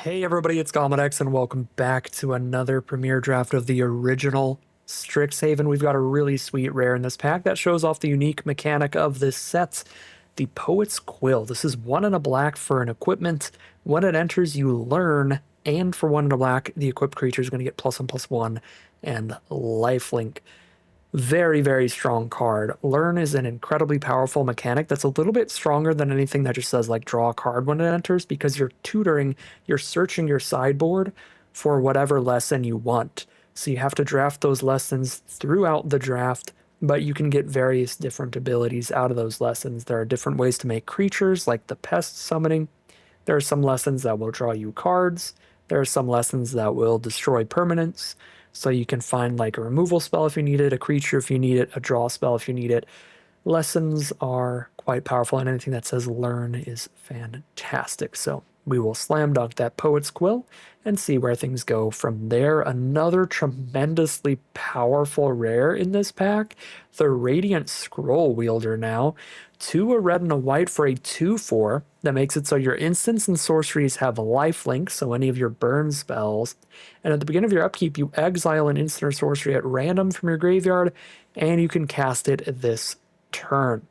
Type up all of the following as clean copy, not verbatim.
Hey everybody, it's Gomedex and welcome back to another premiere draft of the original Strixhaven. We've got a really sweet rare in this pack that shows off the unique mechanic of this set, the Poet's Quill. This is 1 and a black for an equipment. When it enters, you learn, and for 1 and a black, the equipped creature is going to get +1/+1 and lifelink. Very, very strong card. Learn is an incredibly powerful mechanic that's a little bit stronger than anything that just says like draw a card when it enters, because you're tutoring, you're searching your sideboard for whatever lesson you want. So you have to draft those lessons throughout the draft, but you can get various different abilities out of those lessons. There are different ways to make creatures, like the pest summoning. There are some lessons that will draw you cards. There are some lessons that will destroy permanents. So you can find like a removal spell if you need it, a creature if you need it, a draw spell if you need it. Lessons are quite powerful, and anything that says learn is fantastic. So we will slam dunk that Poet's Quill and see where things go from there. Another tremendously powerful rare in this pack, the Radiant Scroll Wielder now. 2 a red and a white for a 2/4 that makes it so your instants and sorceries have lifelink, so any of your burn spells. And at the beginning of your upkeep, you exile an instant or sorcery at random from your graveyard, and you can cast it this turn.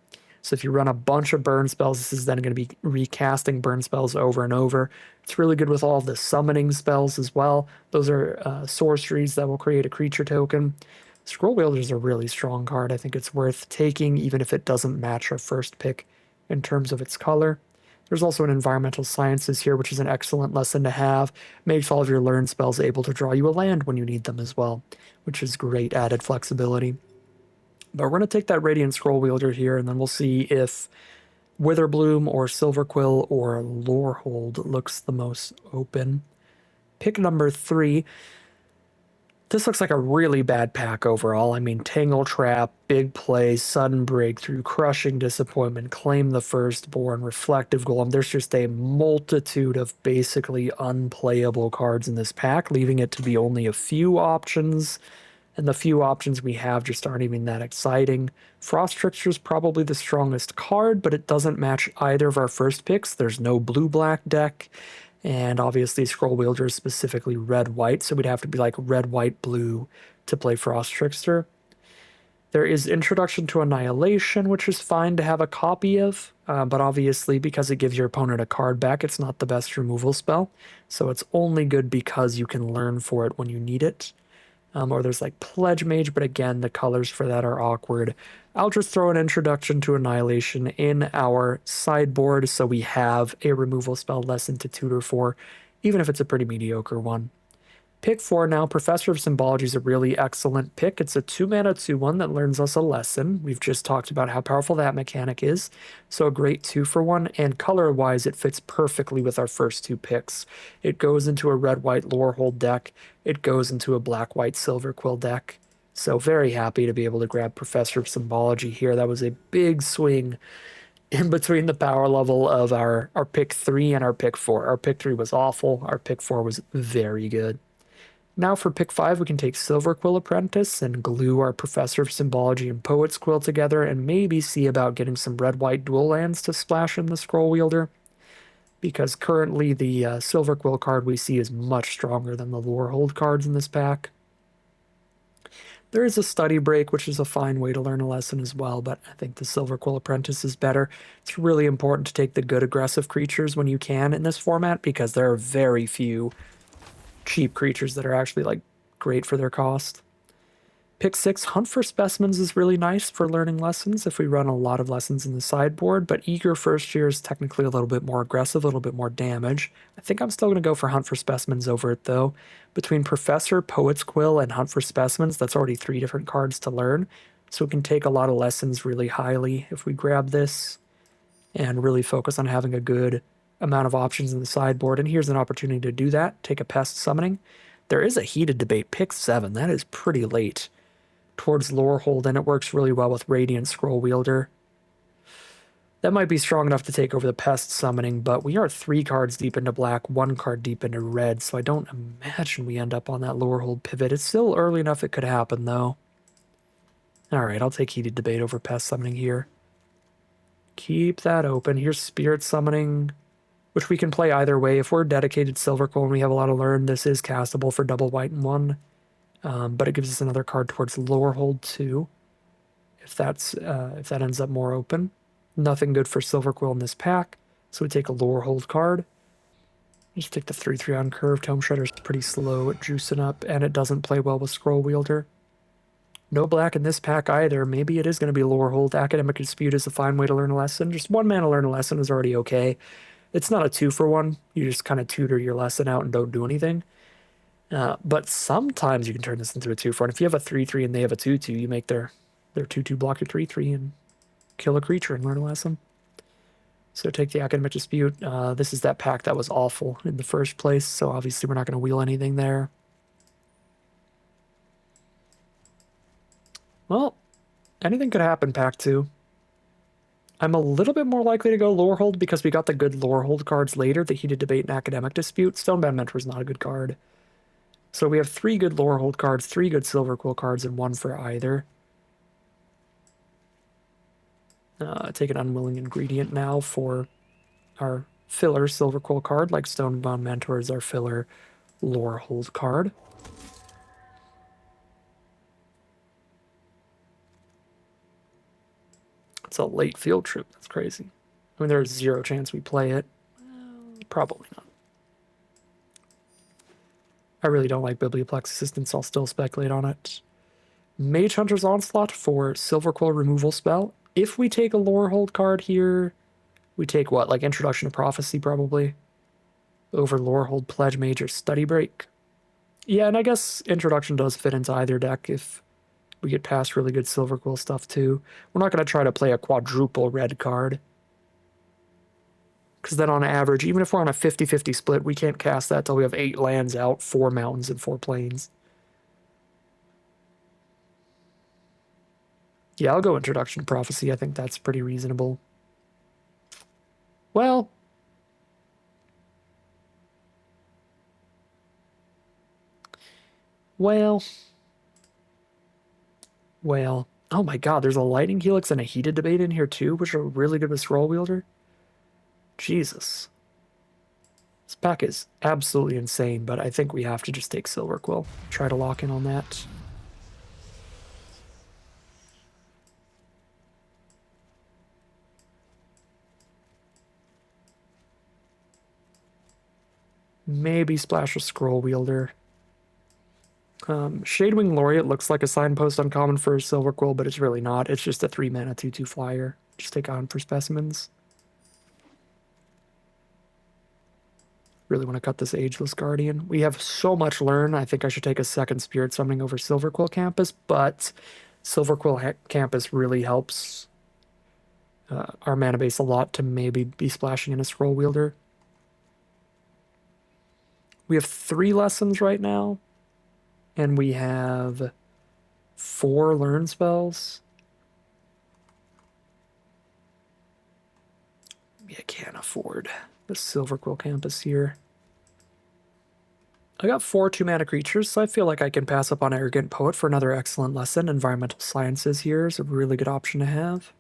So if you run a bunch of burn spells, this is then going to be recasting burn spells over and over. It's really good with all the summoning spells as well. Those are sorceries that will create a creature token. Scroll Wielder is a really strong card. I think it's worth taking, even if it doesn't match our first pick in terms of its color. There's also an Environmental Sciences here, which is an excellent lesson to have. Makes all of your learn spells able to draw you a land when you need them as well, which is great added flexibility. But we're going to take that Radiant Scroll Wielder here, and then we'll see if Witherbloom or Silverquill or Lorehold looks the most open. Pick number 3. This looks like a really bad pack overall. I mean, Tangle Trap, Big Play, Sudden Breakthrough, Crushing Disappointment, Claim the Firstborn, Reflective Golem. There's just a multitude of basically unplayable cards in this pack, leaving it to be only a few options. And the few options we have just aren't even that exciting. Frost Trickster is probably the strongest card, but it doesn't match either of our first picks. There's no blue-black deck. And obviously Scroll Wielder is specifically red-white, so we'd have to be like red-white-blue to play Frost Trickster. There is Introduction to Annihilation, which is fine to have a copy of, but obviously because it gives your opponent a card back, it's not the best removal spell. So it's only good because you can learn for it when you need it. Or there's like Pledge Mage, but again, the colors for that are awkward. I'll just throw an Introduction to Annihilation in our sideboard so we have a removal spell lesson to tutor for, even if it's a pretty mediocre one. Pick 4 now. Professor of Symbology is a really excellent pick. It's a 2-mana 2/1 that learns us a lesson. We've just talked about how powerful that mechanic is. So a great 2-for-1, and color-wise, it fits perfectly with our first 2 picks. It goes into a red-white Lorehold deck. It goes into a black-white Silverquill deck. So very happy to be able to grab Professor of Symbology here. That was a big swing in between the power level of our pick 3 and our pick 4. Our pick 3 was awful. Our pick 4 was very good. Now for pick 5, we can take Silverquill Apprentice and glue our Professor of Symbology and Poet's Quill together and maybe see about getting some red-white dual lands to splash in the Scroll Wielder, because currently the Silverquill card we see is much stronger than the Lorehold cards in this pack. There is a Study Break, which is a fine way to learn a lesson as well, but I think the Silverquill Apprentice is better. It's really important to take the good aggressive creatures when you can in this format, because there are very few cheap creatures that are actually like great for their cost. Pick 6, Hunt for Specimens is really nice for learning lessons if we run a lot of lessons in the sideboard, but Eager First Year is technically a little bit more aggressive, a little bit more damage. I think I'm still going to go for Hunt for Specimens over it though. Between Professor, Poet's Quill, and Hunt for Specimens, that's already 3 different cards to learn, so we can take a lot of lessons really highly if we grab this and really focus on having a good amount of options in the sideboard. And here's an opportunity to do that. Take a Pest Summoning. There is a heated debate. Pick 7. That is pretty late towards Lorehold, and it works really well with Radiant Scroll Wielder. That might be strong enough to take over the Pest Summoning, but we are 3 cards deep into black, 1 card deep into red, so I don't imagine we end up on that Lorehold pivot. It's still early enough it could happen, though. Alright, I'll take heated debate over Pest Summoning here. Keep that open. Here's Spirit Summoning. which we can play either way. If we're dedicated Silverquill and we have a lot of learn, this is castable for double white and one. But it gives us another card towards Lorehold too, if that ends up more open. Nothing good for Silverquill in this pack, so we take a Lorehold card. Just take the 3/3 on curve. Tome Shredder's pretty slow at juicing up, and it doesn't play well with Scroll Wielder. No black in this pack either. Maybe it is going to be Lorehold. Academic Dispute is a fine way to learn a lesson. Just 1 mana learn a lesson is already okay. It's not a 2-for-1. You just kind of tutor your lesson out and don't do anything. But sometimes you can turn this into a 2-for-1. If you have a 3/3 and they have a 2/2, you make their 2/2 block your 3/3 and kill a creature and learn a lesson. So take the Academic Dispute. This is that pack that was awful in the first place, so obviously we're not going to wheel anything there. Well, anything could happen, pack 2. I'm a little bit more likely to go Lorehold because we got the good Lorehold cards later, the Heated Debate and Academic Dispute. Stonebound Mentor is not a good card. So we have 3 good Lorehold cards, 3 good Silverquill cards, and 1 for either. Take an Unwilling Ingredient now for our filler Silverquill card, like Stonebound Mentor is our filler Lorehold card. It's a late field trip. That's crazy. I mean, there's 0 chance we play it. Probably not. I really don't like Biblioplex Assistance. I'll still speculate on it. Mage Hunter's Onslaught for Silverquill removal spell. If we take a Lorehold card here, we take what? Like Introduction to Prophecy, probably. Over Lorehold, Pledge Mage, or Study Break. Yeah, and I guess Introduction does fit into either deck if we get past really good Silverquill stuff too. We're not going to try to play a quadruple red card. Because then on average, even if we're on a 50-50 split, we can't cast that till we have 8 lands out, 4 mountains, and 4 plains. Yeah, I'll go Introduction to Prophecy. I think that's pretty reasonable. Well, oh my god, there's a Lightning Helix and a Heated Debate in here too, which are really good with Scroll Wielder. Jesus. This pack is absolutely insane, but I think we have to just take Silverquill. Try to lock in on that. Maybe splash a Scroll Wielder. Shadewing Laureate looks like a signpost uncommon for Silverquill, but it's really not. It's just a 3-mana 2/2 flyer. Just take on for specimens. Really want to cut this Ageless Guardian. We have so much learn. I think I should take a second Spirit Summoning over Silverquill Campus, but Silverquill Campus really helps our mana base a lot to maybe be splashing in a Scroll Wielder. We have 3 lessons right now, and we have 4 learn spells. Maybe I can't afford the Silverquill Campus here. I got 4 2-mana creatures, so I feel like I can pass up on Arrogant Poet for another excellent lesson. Environmental Sciences here is a really good option to have.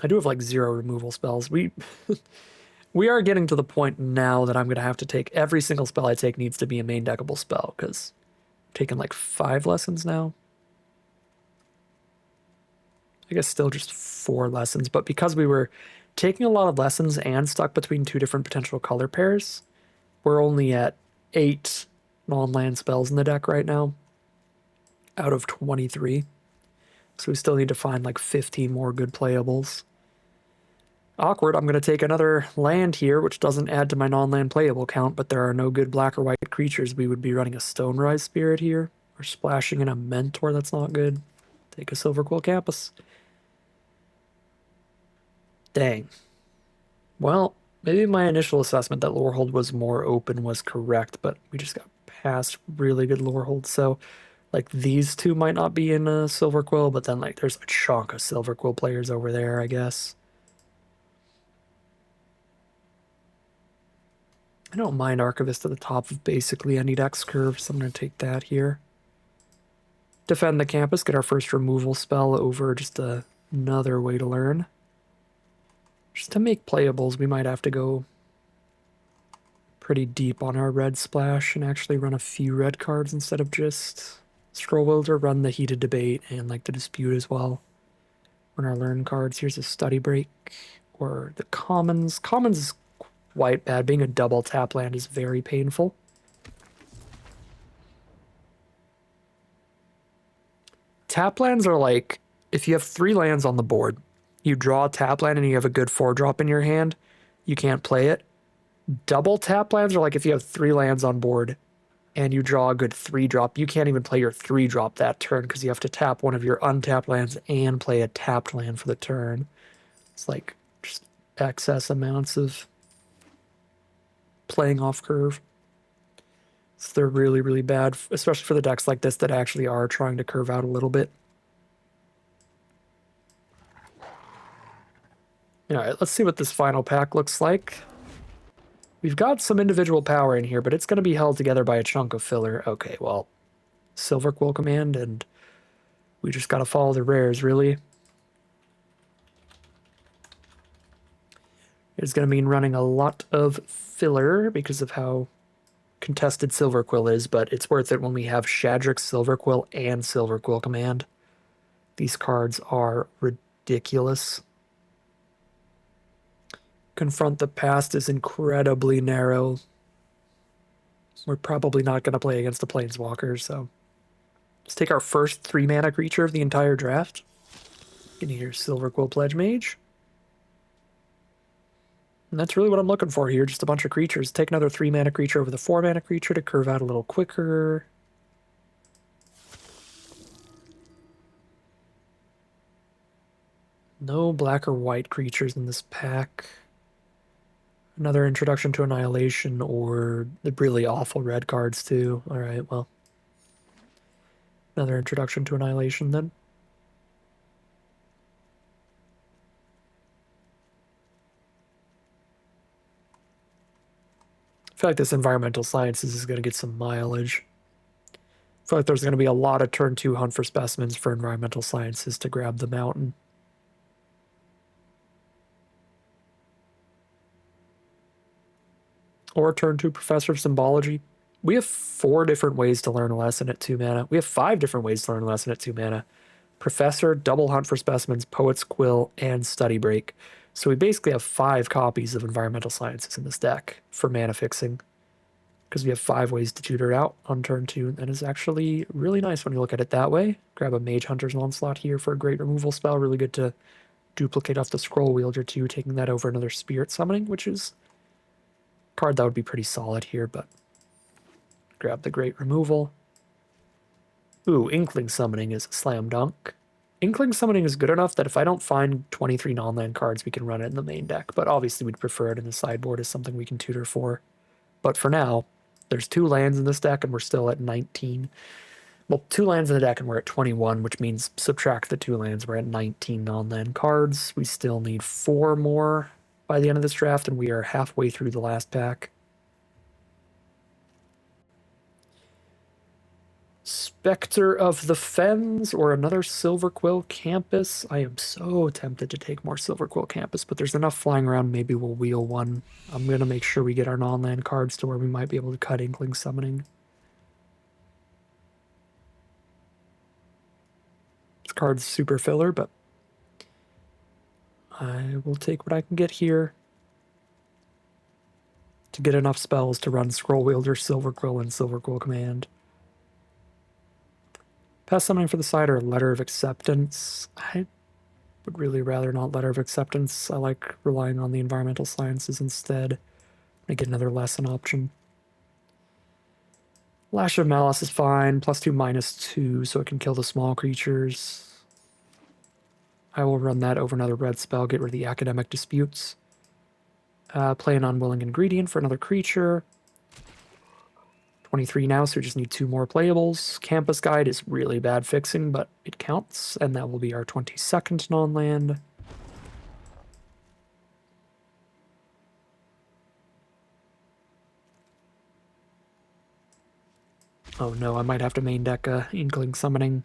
I do have like 0 removal spells. We are getting to the point now that I'm going to have to take every single spell I take needs to be a main deckable spell, because I'm taking like 5 lessons now. I guess still just 4 lessons, but because we were taking a lot of lessons and stuck between 2 different potential color pairs, we're only at 8 non-land spells in the deck right now, out of 23. So we still need to find like 15 more good playables. Awkward, I'm going to take another land here, which doesn't add to my non-land playable count, but there are no good black or white creatures. We would be running a Stonerise Spirit here, or splashing in a Mentor that's not good. Take a Silverquill Campus. Dang. Well, maybe my initial assessment that Lorehold was more open was correct, but we just got past really good Lorehold, so like these 2 might not be in a Silverquill, but then like there's a chunk of Silverquill players over there, I guess. I don't mind Archivist at the top of basically any deck's curve, so I'm going to take that here. Defend the Campus, get our first removal spell over just another way to learn. Just to make playables, we might have to go pretty deep on our red splash and actually run a few red cards instead of just Scroll Wielder, run the Heated Debate and like the Dispute as well. Run our learn cards. Here's a Study Break or the Commons. Commons is quite bad. Being a double tap land is very painful. Tap lands are like, if you have 3 lands on the board, you draw a tap land and you have a good 4-drop in your hand, you can't play it. Double tap lands are like if you have 3 lands on board and you draw a good 3-drop, you can't even play your 3-drop that turn because you have to tap one of your untapped lands and play a tapped land for the turn. It's like just excess amounts of playing off curve. So they're really, really bad, especially for the decks like this that actually are trying to curve out a little bit. All right, let's see what this final pack looks like. We've got some individual power in here, but it's going to be held together by a chunk of filler. Okay, well, Silverquill command, and we just got to follow the rares, really. It's going to mean running a lot of filler because of how contested Silverquill is, but it's worth it when we have Shadrick, Silverquill, and Silverquill command. These cards are ridiculous. Confront the Past is incredibly narrow. We're probably not going to play against the Planeswalkers, so let's take our first 3-mana creature of the entire draft. Get here, Silverquill Pledge Mage. And that's really what I'm looking for here, just a bunch of creatures. Take another 3-mana creature over the 4-mana creature to curve out a little quicker. No black or white creatures in this pack. Another introduction to Annihilation or the really awful red cards too. Alright, well. Another introduction to Annihilation then. I feel like this Environmental Sciences is going to get some mileage. I feel like there's going to be a lot of turn 2 hunt for specimens for Environmental Sciences to grab the mountain. Or turn 2 Professor of Symbology. We have 4 different ways to learn a lesson at 2 mana. We have 5 different ways to learn a lesson at 2 mana. Professor, Double Hunt for Specimens, Poet's Quill, and Study Break. So we basically have 5 copies of Environmental Sciences in this deck for mana fixing. Because we have 5 ways to tutor it out on turn 2. That is actually really nice when you look at it that way. Grab a Mage Hunter's Onslaught here for a great removal spell. Really good to duplicate off the Scroll Wielder too, taking that over another Spirit Summoning, which is a card that would be pretty solid here, but grab the great removal. Ooh, Inkling Summoning is a slam dunk. Inkling Summoning is good enough that if I don't find 23 non-land cards, we can run it in the main deck, but obviously we'd prefer it in the sideboard as something we can tutor for. But for now, there's 2 lands in this deck and we're still at 19. Well, 2 lands in the deck and we're at 21, which means subtract the 2 lands, we're at 19 non-land cards. We still need 4 more by the end of this draft, and we are halfway through the last pack. Spectre of the Fens or another Silverquill Campus. I am so tempted to take more Silverquill Campus, but there's enough flying around, maybe we'll wheel one. I'm going to make sure we get our non-land cards to where we might be able to cut Inkling Summoning. This card's super filler, but I will take what I can get here to get enough spells to run Scroll Wielder, Silverquill, and Silverquill Command. Pass Summoning for the side or Letter of Acceptance. I would really rather not Letter of Acceptance. I like relying on the Environmental Sciences instead. I get another lesson option. Lash of Malice is fine. +2/-2, so it can kill the small creatures. I will run that over another red spell, get rid of the Academic Disputes. Play an Unwilling Ingredient for another creature. 23 now, so we just need 2 more playables. Campus Guide is really bad fixing, but it counts, and that will be our 22nd non-land. Oh no, I might have to main deck Inkling Summoning.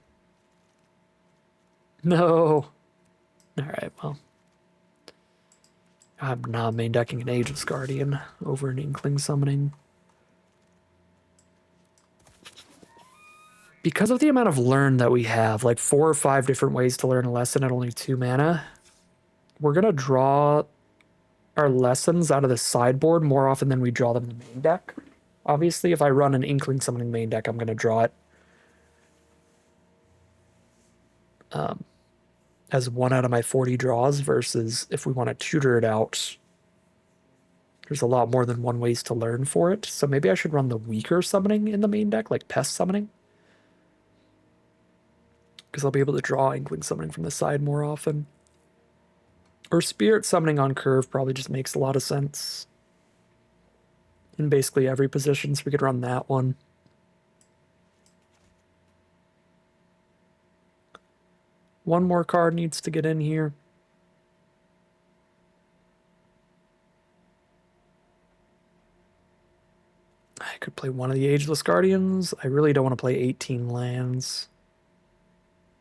No! Alright, well. I'm not main decking an Ageless Guardian over an Inkling summoning. Because of the amount of learn that we have, like 4 or 5 different ways to learn a lesson at only 2 mana, we're going to draw our lessons out of the sideboard more often than we draw them in the main deck. Obviously, if I run an Inkling summoning main deck, I'm going to draw it as 1 out of my 40 draws, versus if we want to tutor it out, there's a lot more than 1 ways to learn for it. So maybe I should run the weaker summoning in the main deck, like Pest Summoning. Because I'll be able to draw Inkling Summoning from the side more often. Or Spirit Summoning on curve probably just makes a lot of sense in basically every position, so we could run that one. One more card needs to get in here. I could play one of the Ageless Guardians. I really don't want to play 18 lands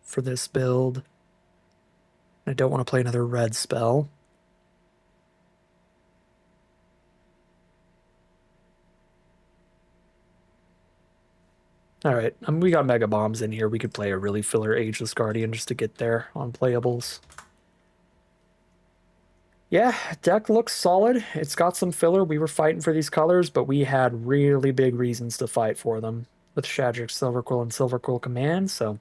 for this build. I don't want to play another red spell. Alright, we got Mega Bombs in here. We could play a really filler Ageless Guardian just to get there on playables. Yeah, deck looks solid. It's got some filler. We were fighting for these colors, but we had really big reasons to fight for them with Shadrick, Silverquill, and Silverquill Command, so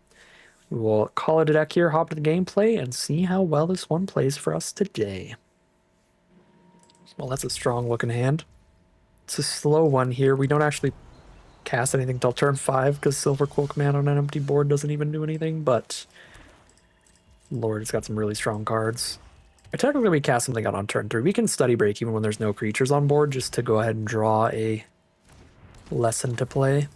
we will call it a deck here, hop to the gameplay, and see how well this one plays for us today. Well, that's a strong-looking hand. It's a slow one here. We don't actually cast anything till turn 5 because Silverquill Command on an empty board doesn't even do anything, but Lord, it's got some really strong cards. Technically, we cast something out on turn 3. We can Study Break even when there's no creatures on board just to go ahead and draw a lesson to play.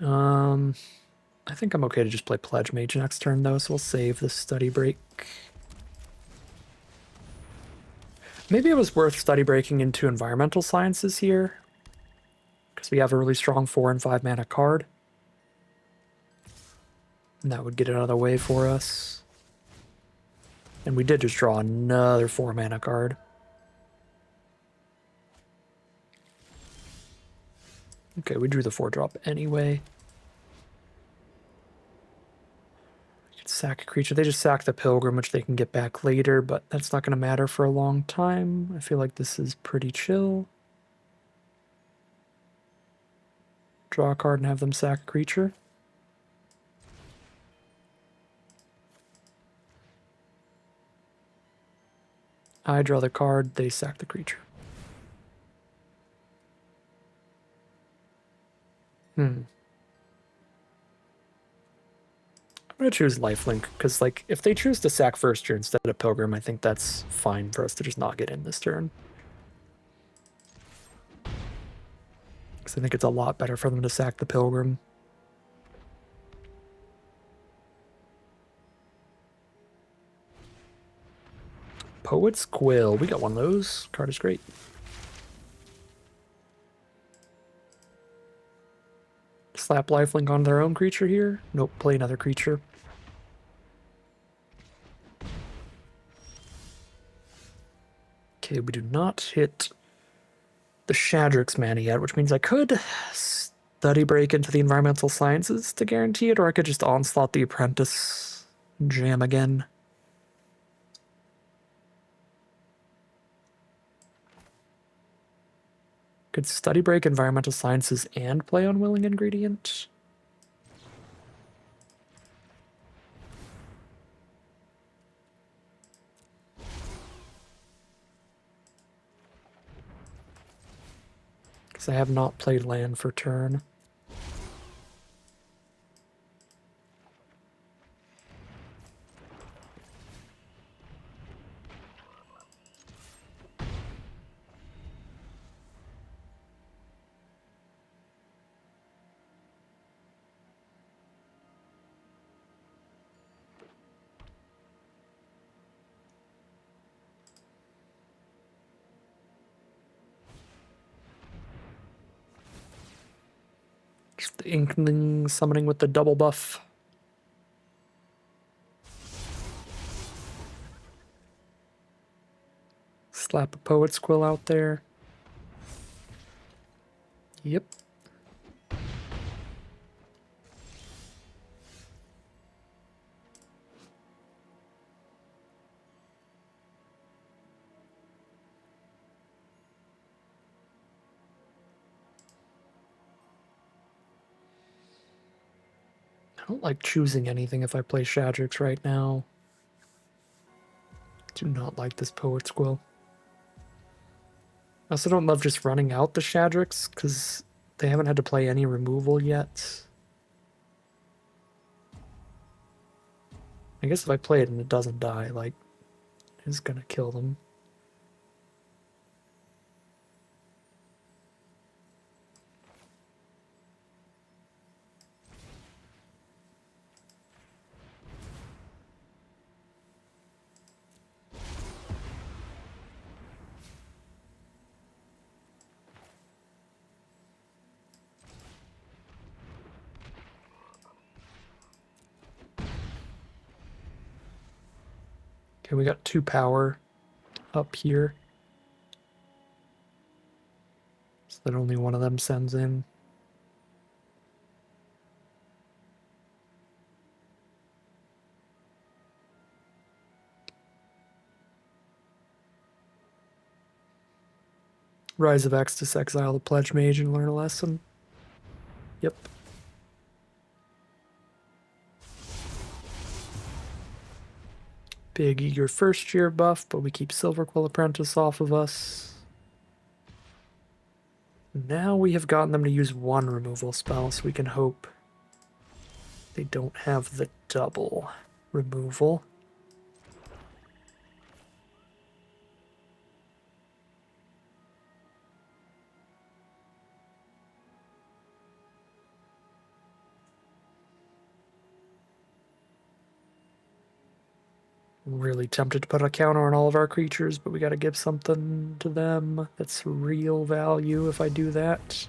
I think I'm okay to just play Pledge Mage next turn, though, so we'll save the Study Break. Maybe it was worth Study Breaking into Environmental Sciences here, because we have a really strong 4 and 5 mana card. And that would get it out of the way for us. And we did just draw another 4 mana card. Okay, we drew the 4-drop anyway. We could sack a creature. They just sack the Pilgrim, which they can get back later, but that's not going to matter for a long time. I feel like this is pretty chill. Draw a card and have them sack a creature. I draw the card, they sack the creature. I'm gonna choose Lifelink, because like if they choose to sack first turn instead of Pilgrim, I think that's fine for us to just not get in this turn. Because I think it's a lot better for them to sack the Pilgrim. Poet's Quill. We got one of those. Card is great. Slap Lifelink on their own creature here. Nope, play another creature. Okay, we do not hit the Shadrick's mana yet, which means I could Study Break into the Environmental Sciences to guarantee it, or I could just Onslaught the Apprentice and jam again. Could Study Break Environmental Sciences and play Unwilling Ingredient? Because I have not played land for turn. Just the Inkling summoning with the double buff. Slap a Poet's Quill out there. Yep. I don't like choosing anything if I play Shadrix right now. Do not like this Poet's Quill. I also don't love just running out the Shadrix, because they haven't had to play any removal yet. I guess if I play it and it doesn't die, like, it's gonna kill them. Okay, we got 2 power up here, so that only one of them sends in. Rise of Extus, exile the Pledge Mage and learn a lesson. Yep. Big eager first year buff, but we keep Silverquill Apprentice off of us. Now we have gotten them to use 1 removal spell, so we can hope they don't have the double removal. I'm really tempted to put a counter on all of our creatures, but we gotta give something to them that's real value if I do that.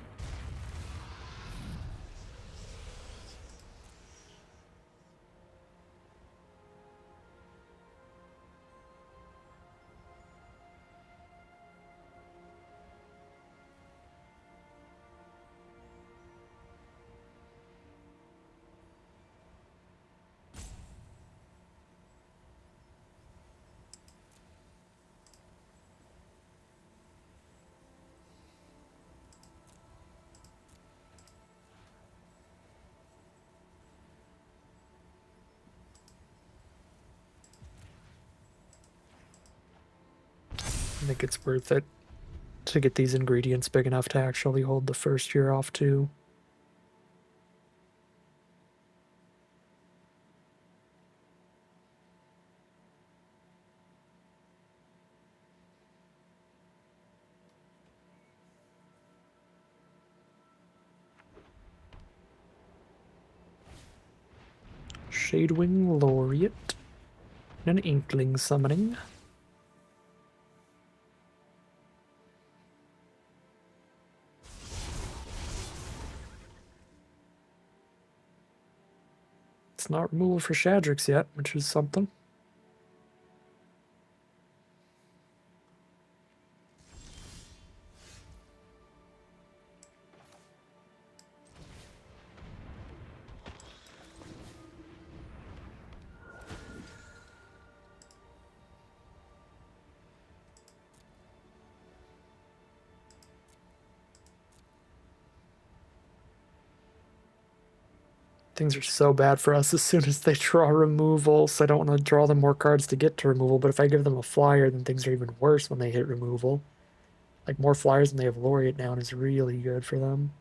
I think it's worth it to get these ingredients big enough to actually hold the first year off too. Shadewing Laureate and an Inkling Summoning. It's not removal for Shadrix yet, which is something. Things are so bad for us as soon as they draw removal, so I don't want to draw them more cards to get to removal, but if I give them a flyer, then things are even worse when they hit removal. Like, more flyers when they have Laureate down is really good for them.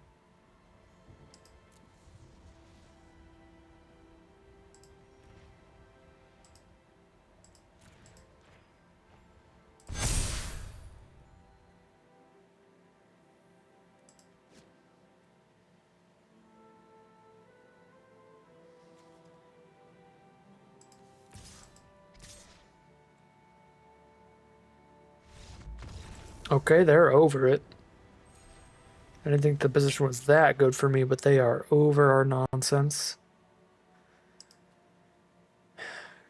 Okay, they're over it. I didn't think the position was that good for me, but they are over our nonsense.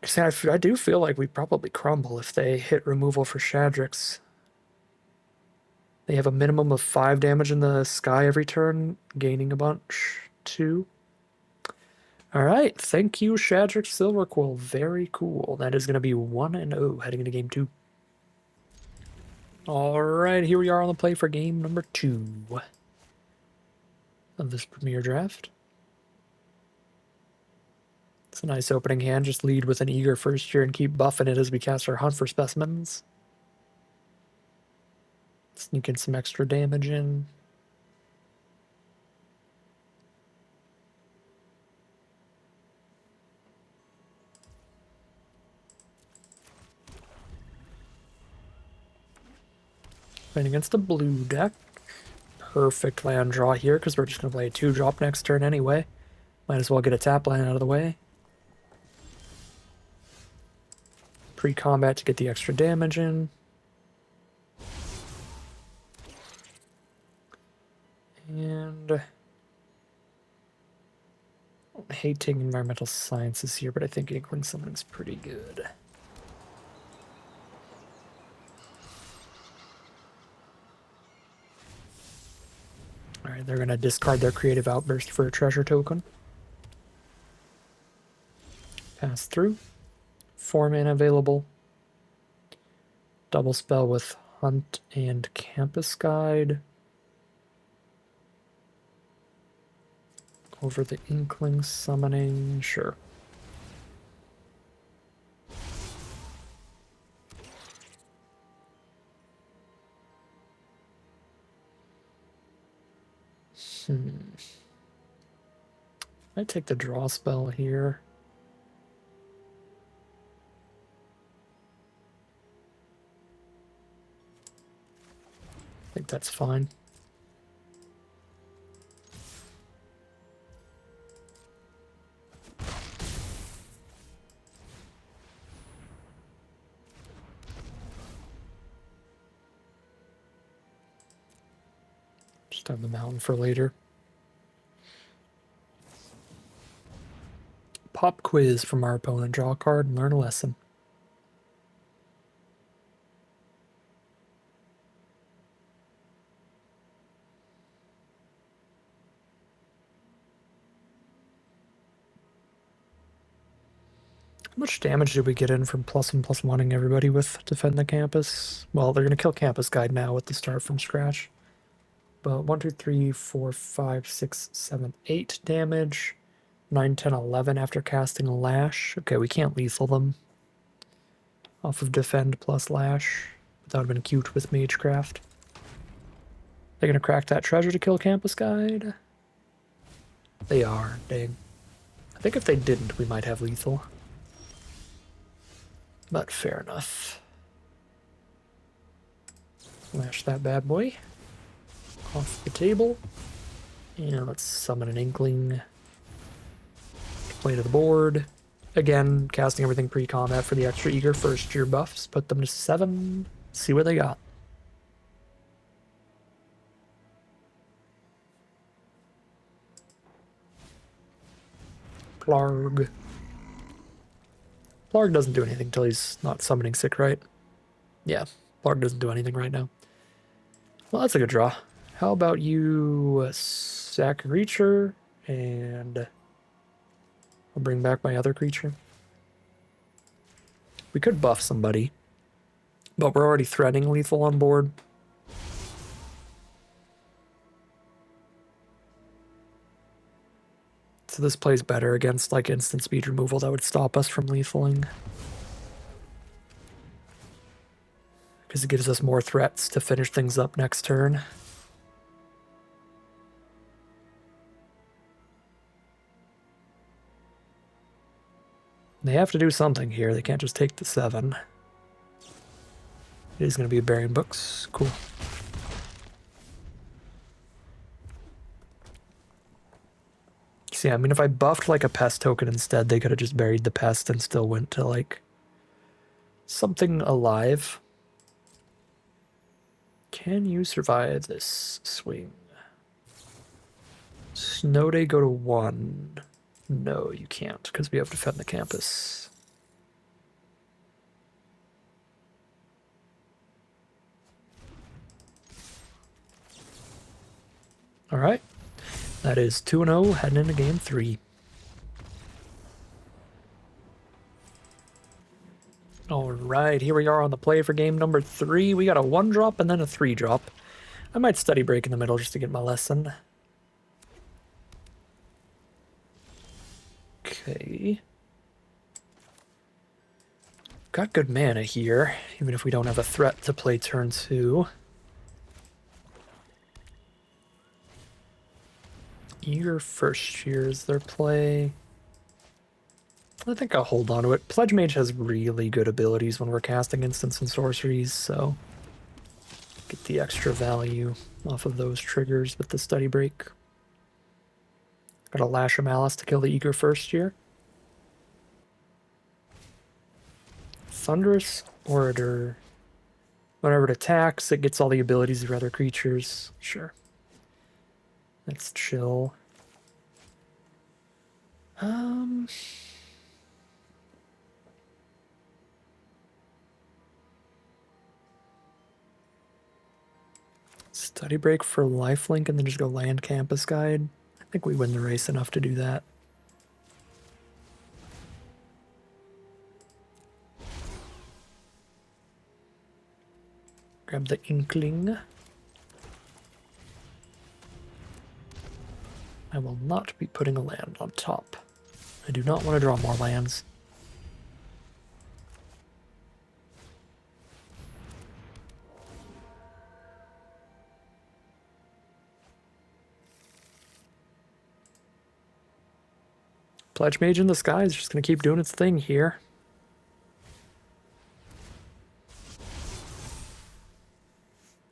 I do feel like we probably crumble if they hit removal for Shadrix. They have a minimum of 5 damage in the sky every turn, gaining a bunch. 2. Alright, thank you, Shadrick Silverquill. Very cool. That is going to be 1-0 heading into game 2. Alright, here we are on the play for game number 2 of this Premier Draft. It's a nice opening hand. Just lead with an eager first year and keep buffing it as we cast our Hunt for Specimens. Sneak in some extra damage in. Playing against a blue deck. Perfect land draw here because we're just going to play a 2-drop next turn anyway. Might as well get a tap land out of the way. Pre-combat to get the extra damage in. And I hate taking environmental sciences here, but I think Inkling Summoning's pretty good. Alright, they're going to discard their Creative Outburst for a treasure token. Pass through. 4 mana available. Double spell with Hunt and Campus Guide. Over the Inkling Summoning, sure. I take the draw spell here. I think that's fine. Just have the mountain for later. Pop quiz from our opponent. Draw a card and learn a lesson. How much damage did we get in from +1/+1ing everybody with Defend the Campus? Well, they're going to kill Campus Guide now with the start from scratch. But 1, 2, 3, 4, 5, 6, 7, 8 damage. 9, 10, 11 after casting Lash. Okay, we can't lethal them off of Defend plus Lash. But that would have been cute with Magecraft. They're going to crack that treasure to kill Campus Guide. They are, dang. I think if they didn't, we might have lethal. But fair enough. Lash that bad boy off the table. And let's summon an Inkling. Play to the board. Again, casting everything pre-combat for the extra eager first year buffs. Put them to 7. See what they got. Plarg. Plarg doesn't do anything until he's not summoning sick, right? Yeah, Plarg doesn't do anything right now. Well, that's a good draw. How about you sack a creature, and I'll bring back my other creature. We could buff somebody, but we're already threatening lethal on board. So this plays better against like instant speed removal that would stop us from lethaling. Because it gives us more threats to finish things up next turn. They have to do something here. They can't just take the 7. It is going to be a Burying Books. Cool. See, I mean, if I buffed like a pest token instead, they could have just buried the pest and still went to like something alive. Can you survive this swing? Snow Day go to 1. No, you can't, because we have Defend the Campus. All right. That is 2-0 heading into game 3. All right, here we are on the play for game number 3. We got a 1-drop and then a 3-drop. I might study break in the middle just to get my lesson. Okay. Got good mana here, even if we don't have a threat to play turn 2. Eager First Year is their play. I think I'll hold on to it. Pledge Mage has really good abilities when we're casting instants and sorceries, so get the extra value off of those triggers with the study break. Got a Lash of Malice to kill the Eager First Year. Thunderous Orator. Whenever it attacks, it gets all the abilities of other creatures. Sure. That's chill. Study break for lifelink and then just go land campus guide. I think we win the race enough to do that. Grab the Inkling. I will not be putting a land on top. I do not want to draw more lands. Pledge Mage in the Sky is just going to keep doing its thing here.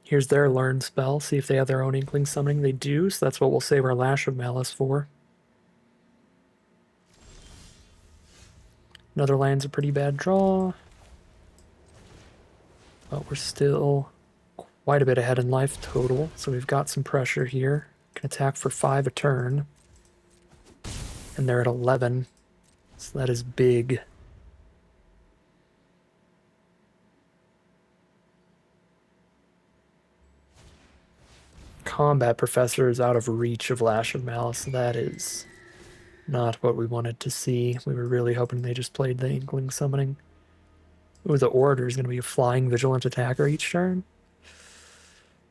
Here's their learn spell. See if they have their own Inkling summoning. They do, so that's what we'll save our Lash of Malice for. Another land's a pretty bad draw. But we're still quite a bit ahead in life total, so we've got some pressure here. Can attack for 5 a turn. And they're at 11, so that is big. Combat Professor is out of reach of Lash of Malice. That is not what we wanted to see. We were really hoping they just played the Inkling summoning. Ooh, the Orator is going to be a flying vigilant attacker each turn.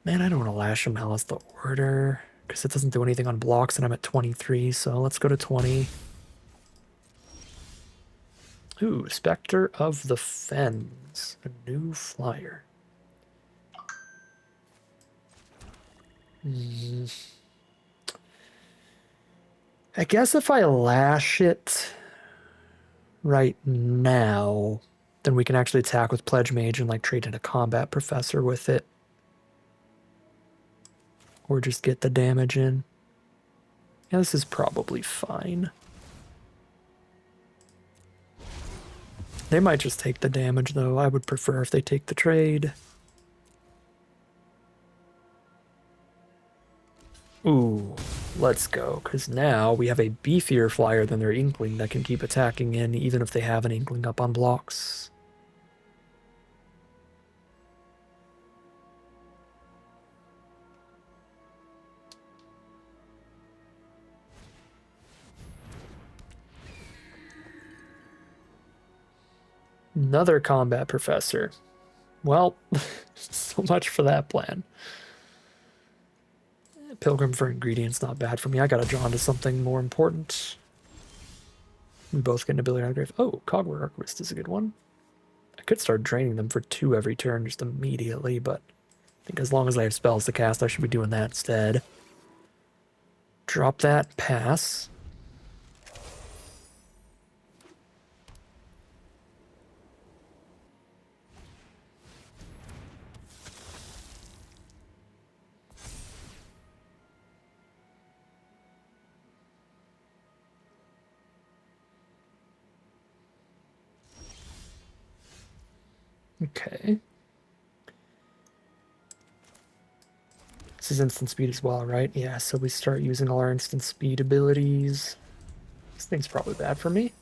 Man, I don't want to Lash of Malice the Orator, because it doesn't do anything on blocks, and I'm at 23, so let's go to 20. Ooh, Spectre of the Fens, a new flyer. I guess if I Lash it right now, then we can actually attack with Pledge Mage and like trade in a Combat Professor with it. Or just get the damage in. Yeah, this is probably fine. They might just take the damage, though. I would prefer if they take the trade. Ooh, let's go, because now we have a beefier flyer than their Inkling that can keep attacking in, even if they have an Inkling up on blocks. Another Combat Professor. Well, so much for that plan. Pilgrim for Ingredients, not bad for me. I gotta draw into something more important. We both get an ability on the grave. Oh, Cogware Archivist is a good one. I could start draining them for 2 every turn just immediately, but I think as long as I have spells to cast, I should be doing that instead. Drop that, pass. Okay. This is instant speed as well, right? Yeah, so we start using all our instant speed abilities. This thing's probably bad for me.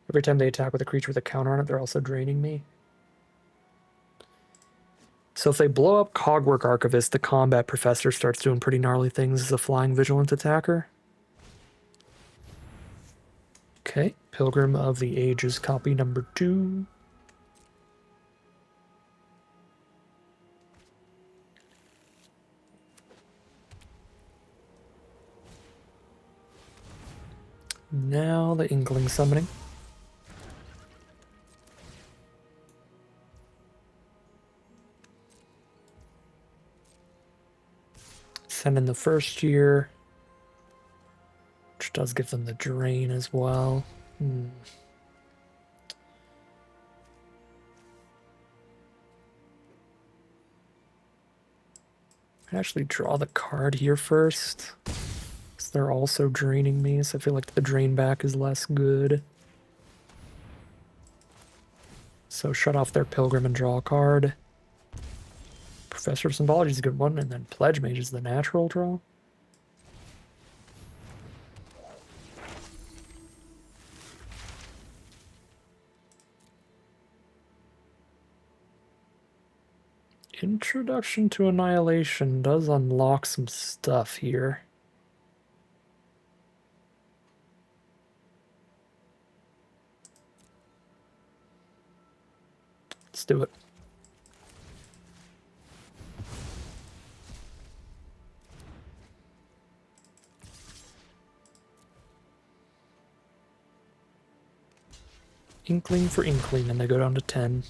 Every time they attack with a creature with a counter on it, they're also draining me. So if they blow up Cogwork Archivist, the Combat Professor starts doing pretty gnarly things as a flying vigilant attacker. Okay, Pilgrim of the Ages copy number 2. Now the Inkling summoning. Send in the first year, which does give them the drain as well. I actually draw the card here first, because they're also draining me, so I feel like the drain back is less good. So shut off their Pilgrim and draw a card. Professor of Symbology is a good one, and then Pledge Mage is the natural draw. Introduction to Annihilation does unlock some stuff here. Let's do it. Inkling for Inkling, and they go down to 10.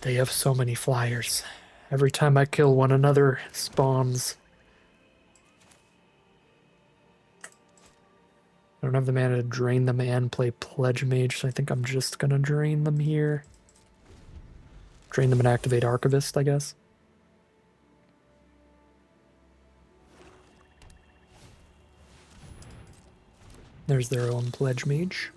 They have so many flyers. Every time I kill one, another spawns. I don't have the mana to drain them and play Pledge Mage, so I think I'm just gonna drain them here. Drain them and activate Archivist, I guess. There's their own Pledge Mage.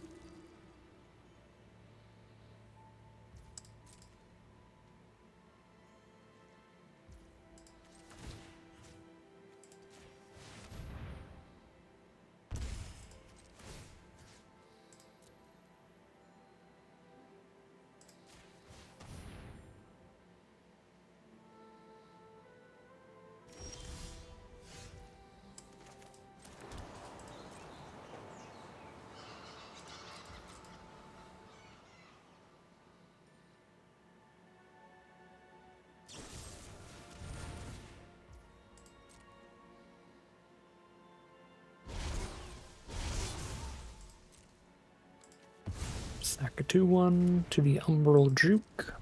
Sack a 2/1 to the Umbral Juke.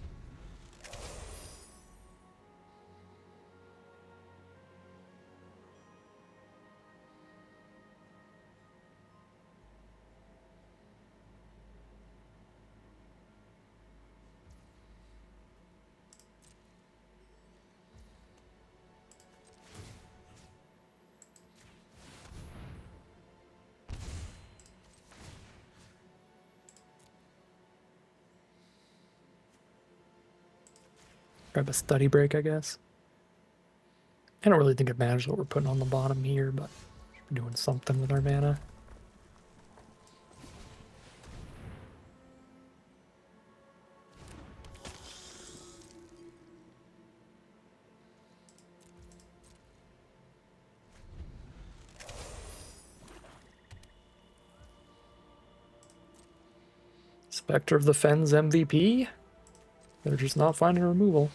Grab a study break, I guess. I don't really think it matters what we're putting on the bottom here, but we're doing something with our mana. Spectre of the Fens MVP. They're just not finding removal.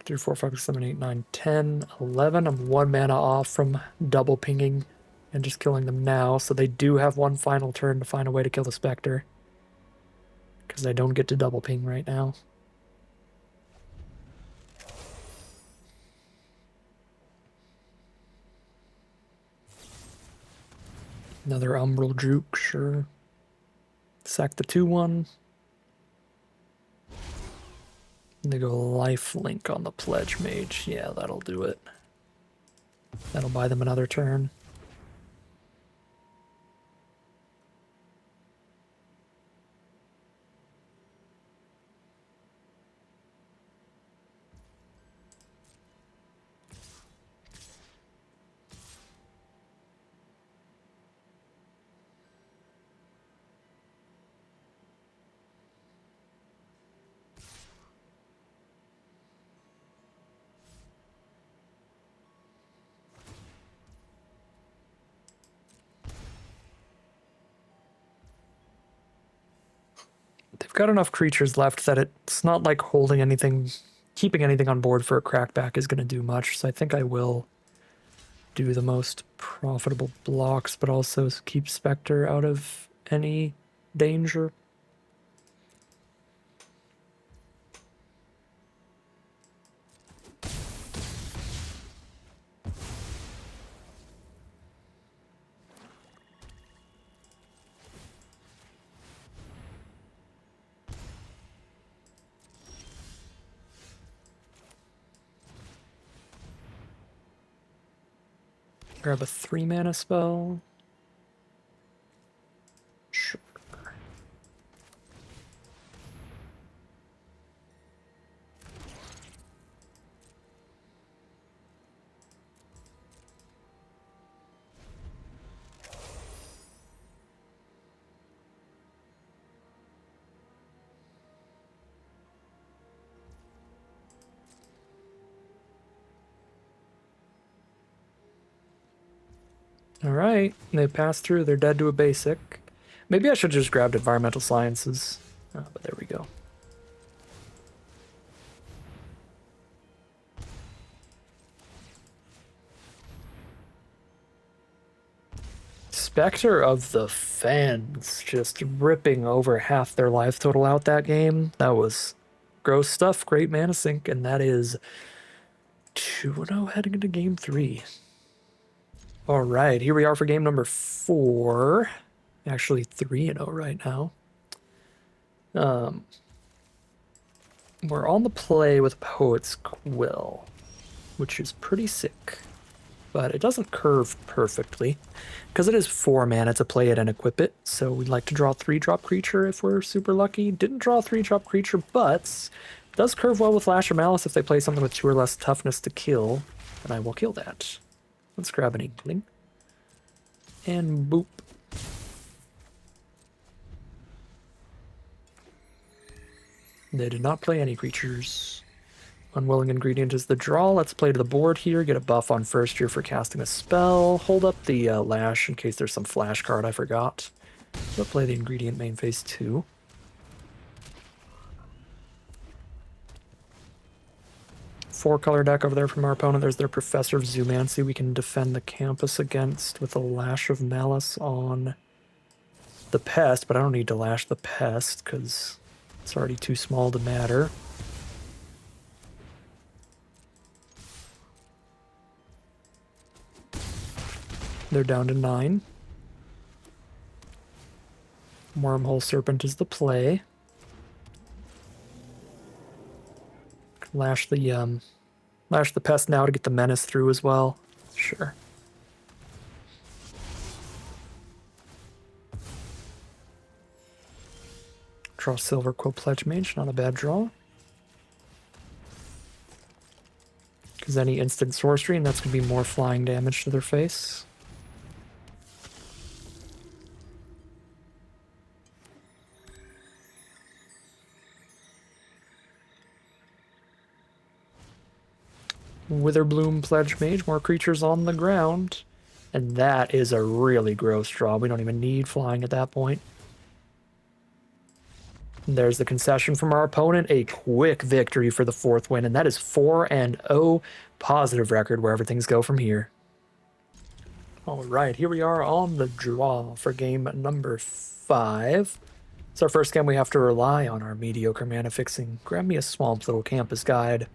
Three, 4, 5, 6, 7, 8, 9, 10, 11. I'm 1 mana off from double pinging and just killing them now, so they do have one final turn to find a way to kill the Spectre. Because I don't get to double ping right now. Another Umbral Juke, sure. Sack the 2/1. And they go lifelink on the Pledge Mage. Yeah, that'll do it. That'll buy them another turn. got enough creatures left that it's not like holding anything, keeping anything on board for a crackback is going to do much. So I think I will do the most profitable blocks, but also keep Spectre out of any danger. Grab a 3-mana spell. Sure. Alright, they pass through, they're dead to a basic. Maybe I should just grabbed Environmental Sciences. Oh, but there we go. Spectre of the Fens just ripping over half their life total out that game. That was gross stuff, great mana sink, and that is 2-0 heading into game 3. All right, here we are for game number 4. Actually 3-0 right now. We're on the play with Poet's Quill, which is pretty sick. But it doesn't curve perfectly, because it is 4 mana to play it and equip it, so we'd like to draw a 3-drop creature if we're super lucky. Didn't draw a 3-drop creature, but does curve well with Lash or Malice if they play something with 2 or less toughness to kill, and I will kill that. Let's grab an Inkling. And boop. They did not play any creatures. Unwilling ingredient is the draw. Let's play to the board here. Get a buff on first year for casting a spell. Hold up the Lash in case there's some flash card I forgot. So play the ingredient main phase 2. Four-color deck over there from our opponent. There's their Professor of Zoomancy we can defend the campus against with a Lash of Malice on the Pest, but I don't need to lash the Pest because it's already too small to matter. They're down to 9. Wormhole Serpent is the play. Lash the Pest now to get the Menace through as well. Sure. Draw Silverquill Pledge Mage, not a bad draw. Because any instant sorcery, and that's going to be more flying damage to their face. Witherbloom Pledge Mage, more creatures on the ground. And that is a really gross draw. We don't even need flying at that point. And there's the concession from our opponent. A quick victory for the 4th win. And that is 4-0 positive record wherever things go from here. All right, here we are on the draw for game number 5. It's our first game we have to rely on our mediocre mana fixing. Grab me a Swamp Little Campus Guide.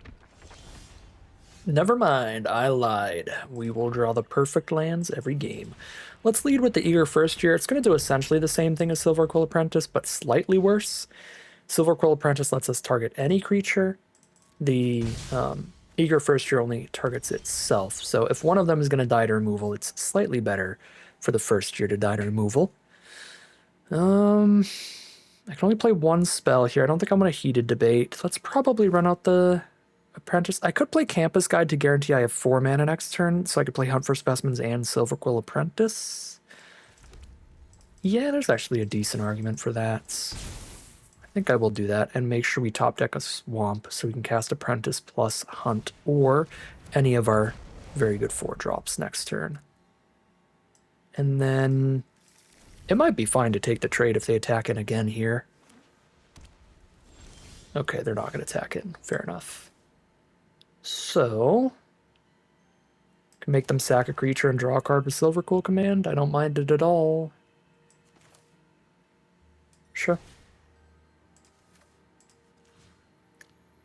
Never mind, I lied. We will draw the perfect lands every game. Let's lead with the Eager First Year. It's going to do essentially the same thing as Silverquill Apprentice, but slightly worse. Silverquill Apprentice lets us target any creature. The Eager First Year only targets itself. So if one of them is going to die to removal, it's slightly better for the first year to die to removal. I can only play one spell here. I don't think I'm going to Heated Debate. Let's probably run out the Apprentice. I could play Campus Guide to guarantee I have 4 mana next turn, so I could play Hunt for Specimens and Silverquill Apprentice. Yeah, there's actually a decent argument for that. I think I will do that and make sure we top deck a Swamp so we can cast Apprentice plus Hunt or any of our very good 4-drops next turn. And then it might be fine to take the trade if they attack it again here. Okay, they're not going to attack in. Fair enough. So, can make them sack a creature and draw a card with Silverquill command. I don't mind it at all. Sure.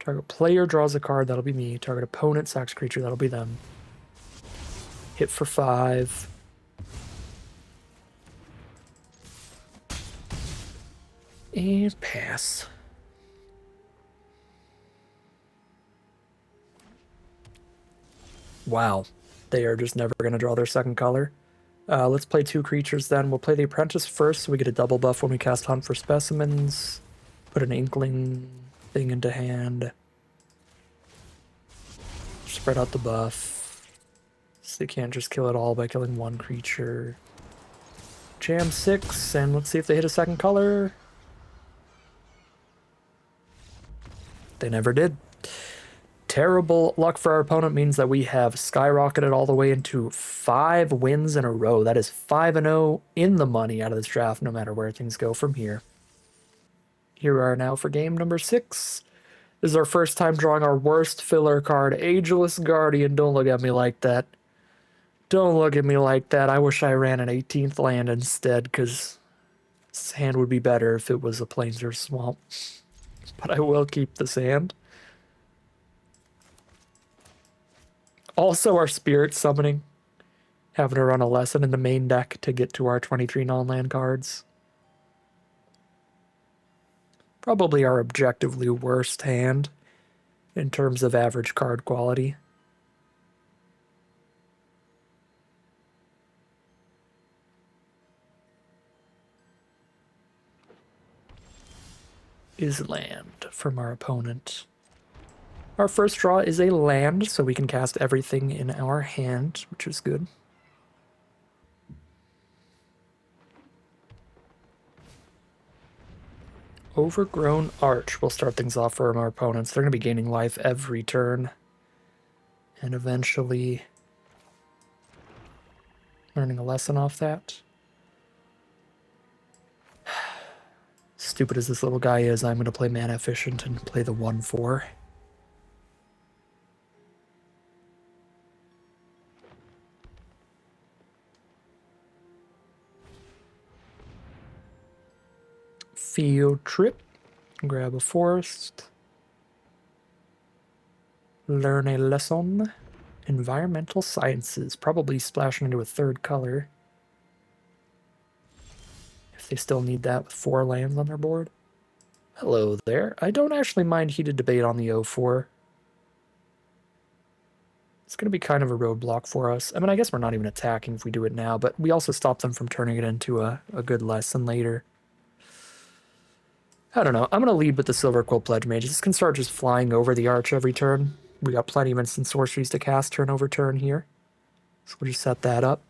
Target player draws a card, that'll be me. Target opponent sacks creature, that'll be them. Hit for 5. And pass. Wow. They are just never going to draw their second color. Let's play 2 creatures then. We'll play the Apprentice first, so we get a double buff when we cast Hunt for Specimens. Put an Inkling thing into hand. Spread out the buff. So they can't just kill it all by killing 1 creature. Jam 6, and let's see if they hit a second color. They never did. Terrible luck for our opponent means that we have skyrocketed all the way into 5 wins in a row. That is 5-0 in the money out of this draft, no matter where things go from here. Here we are now for game number 6. This is our first time drawing our worst filler card, Ageless Guardian. Don't look at me like that. Don't look at me like that. I wish I ran an 18th land instead, because this hand would be better if it was a Plains or Swamp. But I will keep this hand. Also, our Spirit Summoning. Having to run a lesson in the main deck to get to our 23 non-land cards. Probably our objectively worst hand in terms of average card quality. Is land from our opponent. Our first draw is a land, so we can cast everything in our hand, which is good. Overgrown Arch will start things off for our opponents. They're going to be gaining life every turn. And eventually learning a lesson off that. Stupid as this little guy is, I'm going to play mana efficient and play the 1/4. Field trip. Grab a forest. Learn a lesson. Environmental sciences. Probably splashing into a 3rd color. If they still need that with 4 lands on their board. Hello there. I don't actually mind Heated Debate on the 0/4. It's going to be kind of a roadblock for us. I mean, I guess we're not even attacking if we do it now, but we also stop them from turning it into a good lesson later. I don't know. I'm going to lead with the Silverquill Pledge Mage. This can start just flying over the Arch every turn. We got plenty of instant sorceries to cast turn over turn here. So we'll just set that up.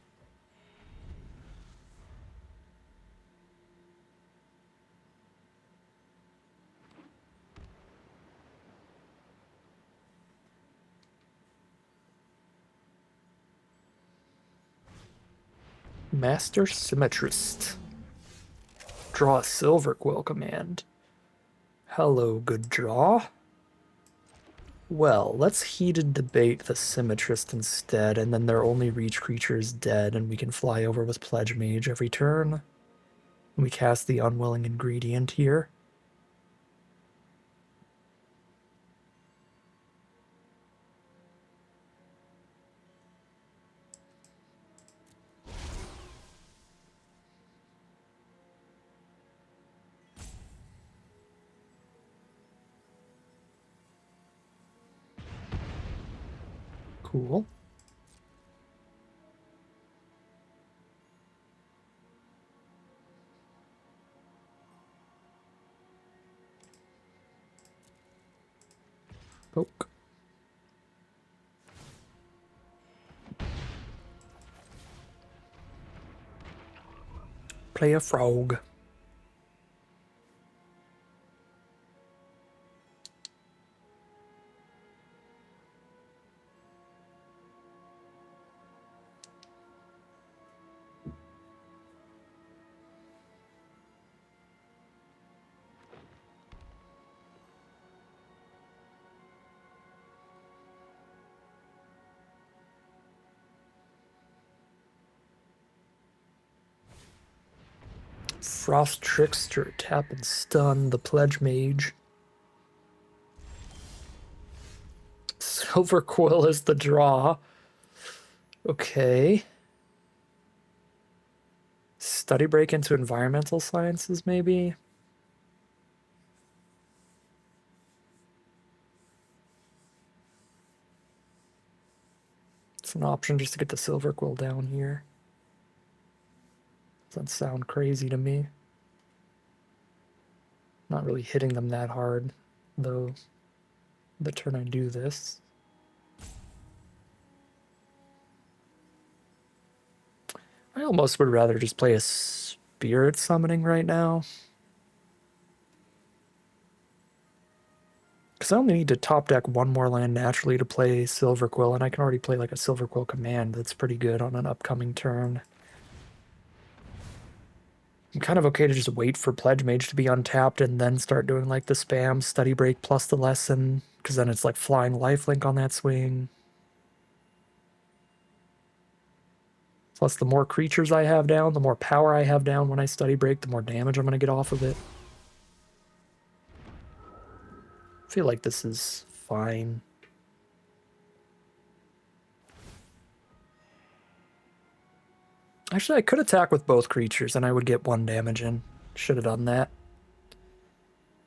Master Symmetrist. Draw a Silverquill command. Hello, good draw. Well, let's Heated Debate the Symmetrist instead, and then their only reach creature is dead, and we can fly over with Pledge Mage every turn. We cast the Unwilling Ingredient here. Cool. Poke. Play a frog. Frost Trickster, tap and stun the Pledge Mage. Silverquill is the draw. Okay. Study break into environmental sciences, maybe? It's an option just to get the Silverquill down here. Doesn't sound crazy to me. Not really hitting them that hard, though, the turn I do this. I almost would rather just play a Spirit Summoning right now. Because I only need to top deck one more land naturally to play Silverquill, and I can already play like a Silverquill command that's pretty good on an upcoming turn. I'm kind of okay to just wait for Pledge Mage to be untapped and then start doing like the spam Study Break plus the Lesson, because then it's like flying lifelink on that swing. Plus the more creatures I have down, the more power I have down when I Study Break, the more damage I'm going to get off of it. I feel like this is fine. Actually, I could attack with both creatures and I would get 1 damage in. Should have done that.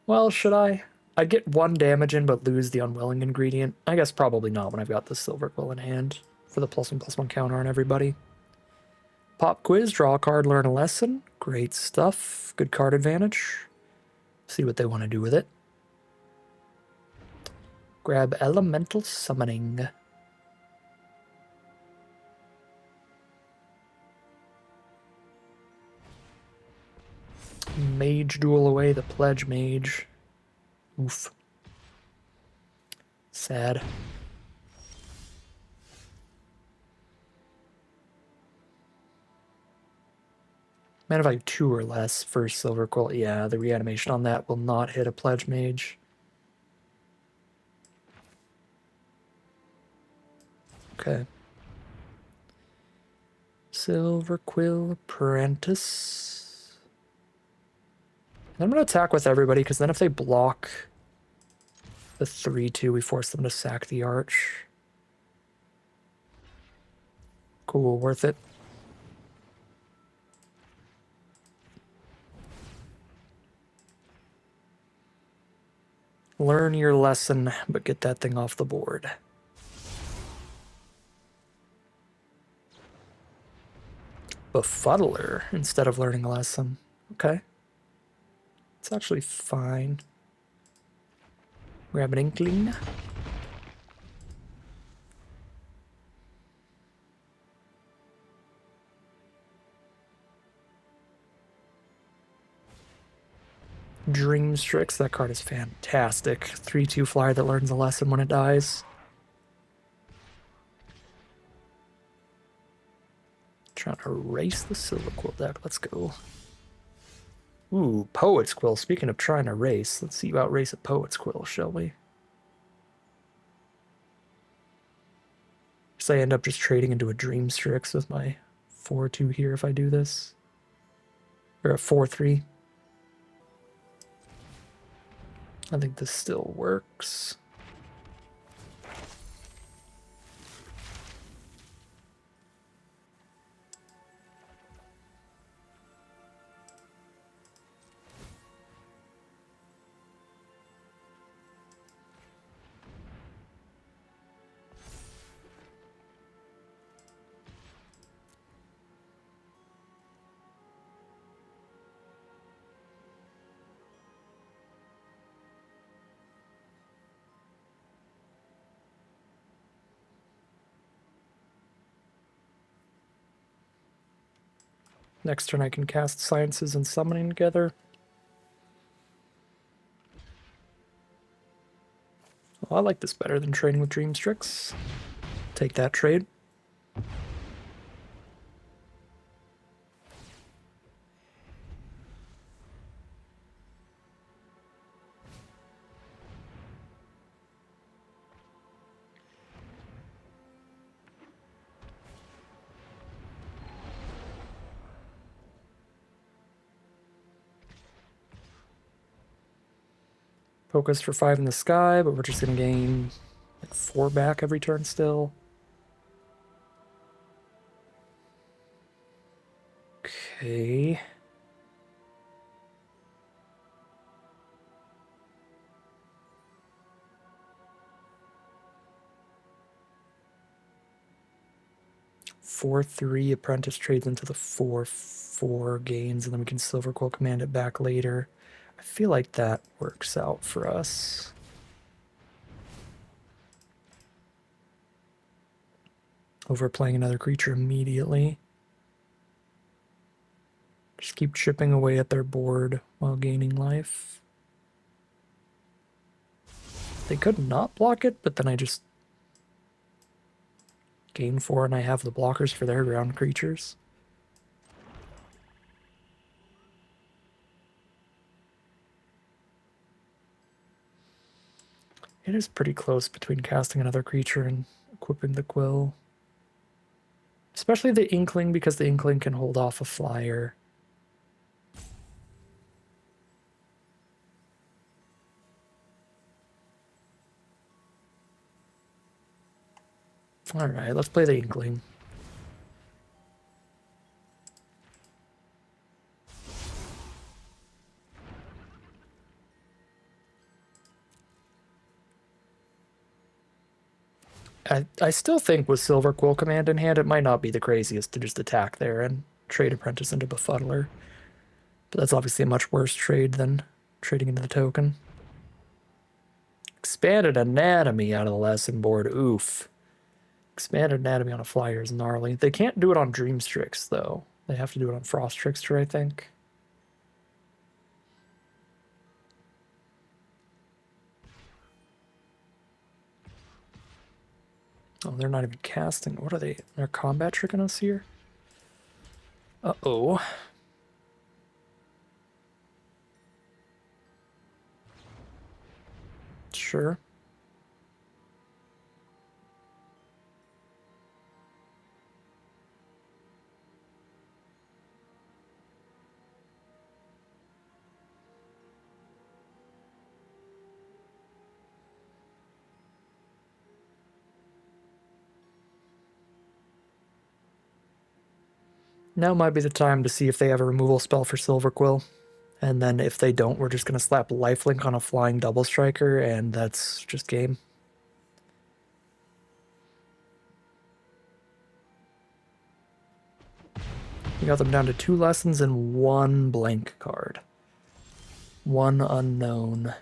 Well, should I? I'd get 1 damage in but lose the Unwilling ingredient. I guess probably not when I've got the Silverquill in hand for the +1/+1 counter on everybody. Pop quiz, draw a card, learn a lesson. Great stuff. Good card advantage. See what they want to do with it. Grab Elemental Summoning. Mage duel away the Pledge Mage. Oof. Sad. Man, if I have 2 or less for Silverquill, yeah, the reanimation on that will not hit a Pledge Mage. Okay. Silverquill Apprentice. I'm going to attack with everybody, because then if they block the 3/2, we force them to sack the Arch. Cool, worth it. Learn your lesson, but get that thing off the board. Befuddler instead of learning a lesson. Okay. It's actually fine. Grab an Inkling. Dream Strix. That card is fantastic. 3/2 flyer that learns a lesson when it dies. Trying to erase the Silverquill deck. Let's go. Ooh, Poet's Quill. Speaking of trying to race, let's see you outrace a Poet's Quill, shall we? So I end up just trading into a Dream Strix with my 4/2 here if I do this. Or a 4/3. I think this still works. Next turn I can cast Sciences and Summoning together. Well, I like this better than trading with Dream Strix. Take that trade. Focus for 5 in the sky, but we're just going to gain like 4 back every turn still. Okay. Four, 3 apprentice trades into the 4/4 gains, and then we can Silverquill command it back later. I feel like that works out for us. Overplaying another creature immediately. Just keep chipping away at their board while gaining life. They could not block it, but then I just gain 4 and I have the blockers for their ground creatures. It is pretty close between casting another creature and equipping the Quill. Especially the Inkling, because the Inkling can hold off a flyer. Alright, let's play the Inkling. I still think with Silverquill command in hand, it might not be the craziest to just attack there and trade Apprentice into Befuddler. But that's obviously a much worse trade than trading into the token. Expanded Anatomy out of the lesson board. Oof. Expanded Anatomy on a flyer is gnarly. They can't do it on Dream Strix, though. They have to do it on Frost Trickster, I think. Oh, they're not even casting. What are they? They're combat tricking us here? Uh-oh. Sure. Now might be the time to see if they have a removal spell for Silverquill. And then if they don't, we're just going to slap Lifelink on a flying double striker, and that's just game. We got them down to 2 lessons and 1 blank card. 1 unknown.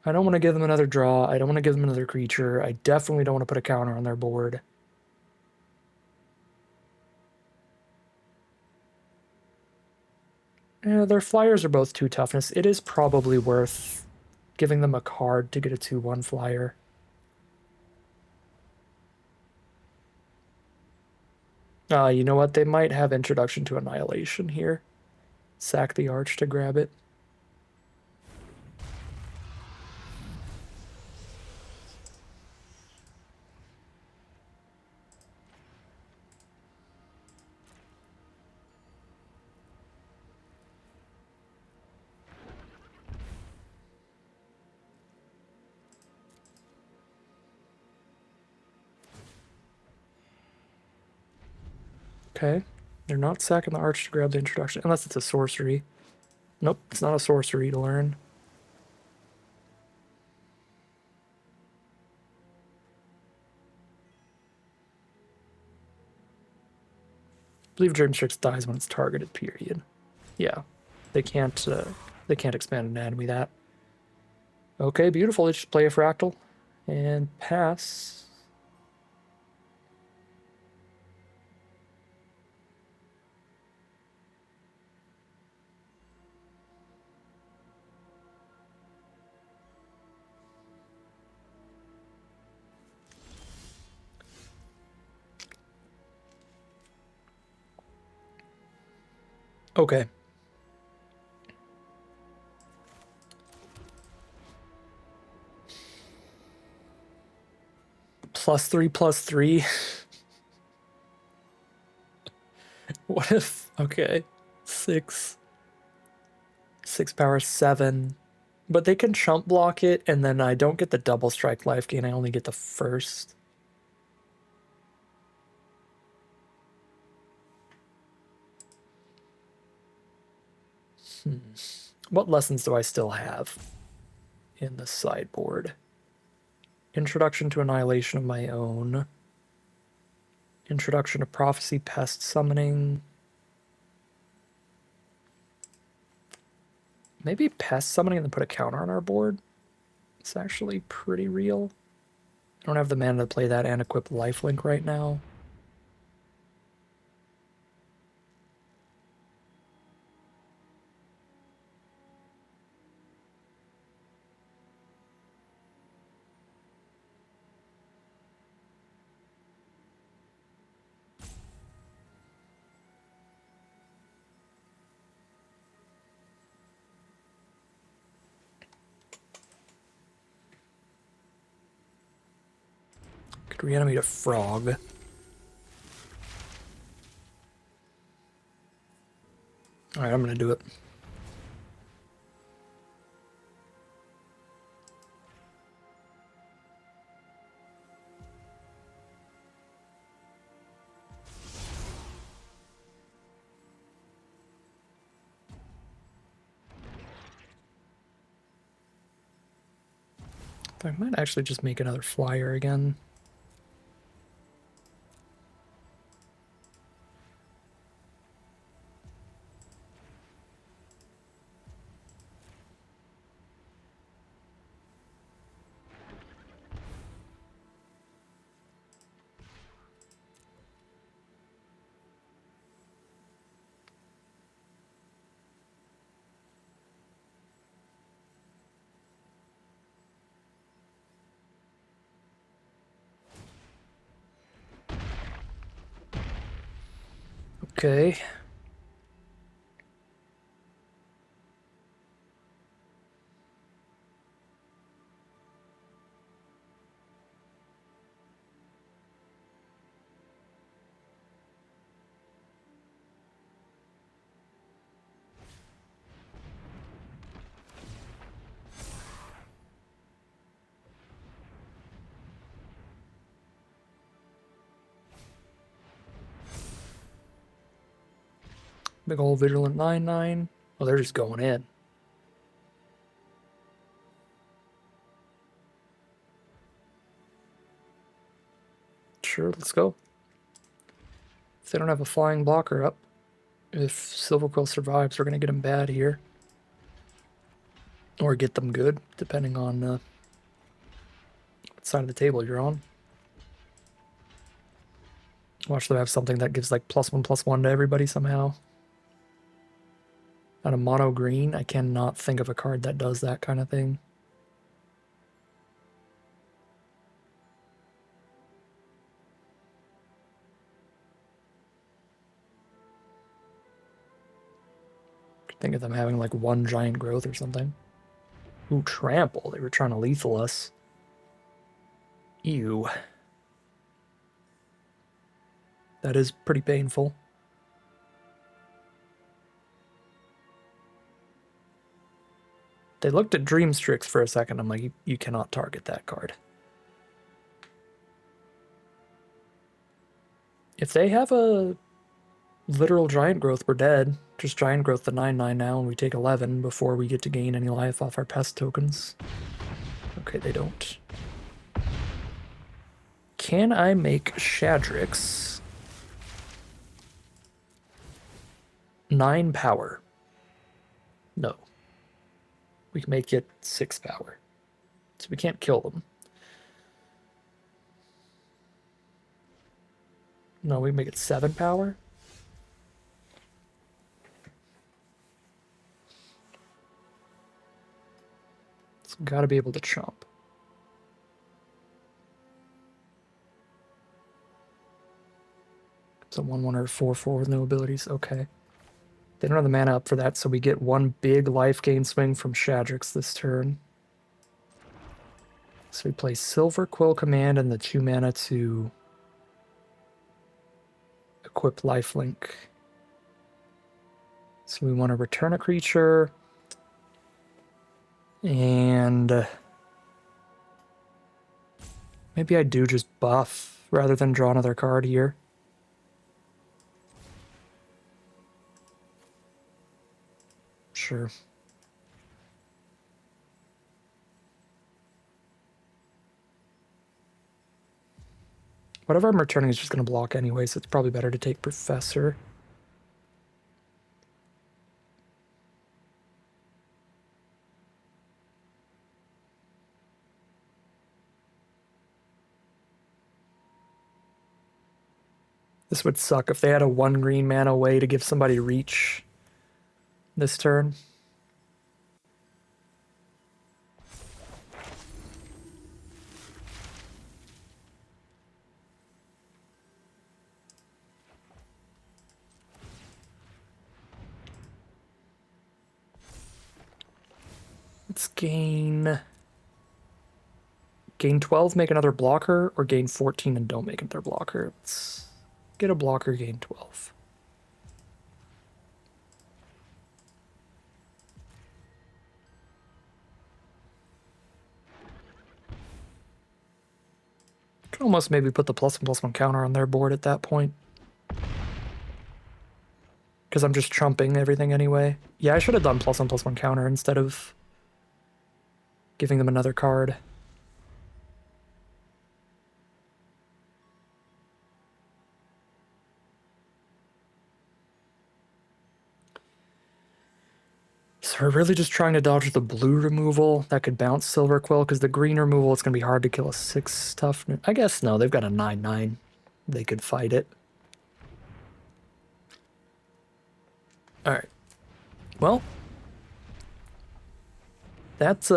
I don't want to give them another draw. I don't want to give them another creature. I definitely don't want to put a counter on their board. Yeah, their flyers are both 2 toughness. It is probably worth giving them a card to get a 2/1 flyer. You know what? They might have Introduction to Annihilation here. Sack the Arch to grab it. Okay. They're not sacking the Arch to grab the Introduction, unless it's a sorcery. Nope, it's not a sorcery to learn. I believe Dream Strix dies when it's targeted, period. Yeah. They can't expand Anatomy that. Okay, beautiful. Let's just play a Fractal and pass. Okay. +3/+3. What if, okay, 6 power 7, but they can chump block it, and then I don't get the double strike life gain, I only get the first. What lessons do I still have in the sideboard? Introduction to Annihilation of my own. Introduction to Prophecy, Pest Summoning. Maybe Pest Summoning and then put a counter on our board. It's actually pretty real. I don't have the mana to play that and equip Lifelink right now. Could reanimate a frog. Alright, I'm gonna do it. I might actually just make another flyer again. Okay. Big old Vigilant 9/9. Oh, they're just going in. Sure, let's go. If they don't have a flying blocker up, if Silverquill survives, we're going to get them bad here. Or get them good, depending on what side of the table you're on. Watch them have something that gives like +1/+1 to everybody somehow. On a mono green, I cannot think of a card that does that kind of thing. Think of them having like one giant growth or something. Ooh, trample. They were trying to lethal us. Ew. That is pretty painful. They looked at Dream Strix for a second. I'm like, you cannot target that card. If they have a literal giant growth, we're dead. Just giant growth the 9/9 now, and we take 11 before we get to gain any life off our pest tokens. Okay, they don't. Can I make Shadrix 9 power? No. We can make it 6 power. So we can't kill them. No, we can make it 7 power? So we gotta be able to chomp. It's a 1/1 or 4/4 with no abilities. Okay. They don't have the mana up for that, so we get one big life gain swing from Shadrix this turn. So we play Silverquill Command and the 2 mana to equip Lifelink. So we want to return a creature. And maybe I do just buff rather than draw another card here. Sure. Whatever I'm returning is just going to block anyway, so it's probably better to take Professor. This would suck if they had a 1 green mana way to give somebody reach this turn. Let's gain 12, make another blocker, or gain 14 and don't make another blocker. Let's get a blocker, gain 12. Could almost maybe put the +1/+1 counter on their board at that point. Because I'm just trumping everything anyway. Yeah, I should have done +1/+1 counter instead of giving them another card. So we're really just trying to dodge the blue removal. That could bounce Silverquill, because the green removal, it's going to be hard to kill a 6 toughness. I guess no, they've got a 9/9. They could fight it. Alright. Well, that's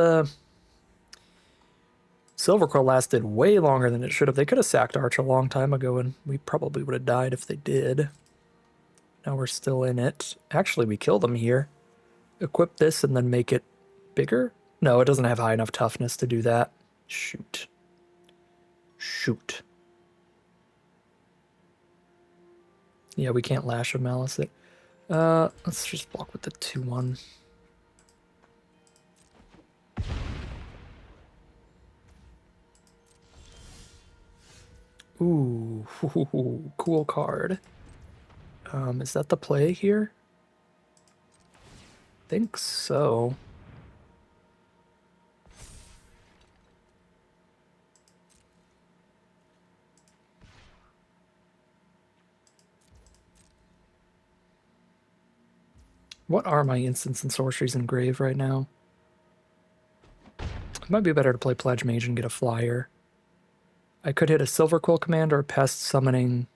Silverquill lasted way longer than it should have. They could have sacked Arch a long time ago, and we probably would have died if they did. Now we're still in it. Actually, we kill them here. Equip this and then make it bigger? No, it doesn't have high enough toughness to do that. Shoot. Shoot. Yeah, we can't Lash of Malice it. Let's just block with the 2/1. Ooh, cool card. Is that the play here? Think so. What are my instants and sorceries in grave right now? It might be better to play Pledge Mage and get a flyer. I could hit a Silverquill command or a Pest Summoning,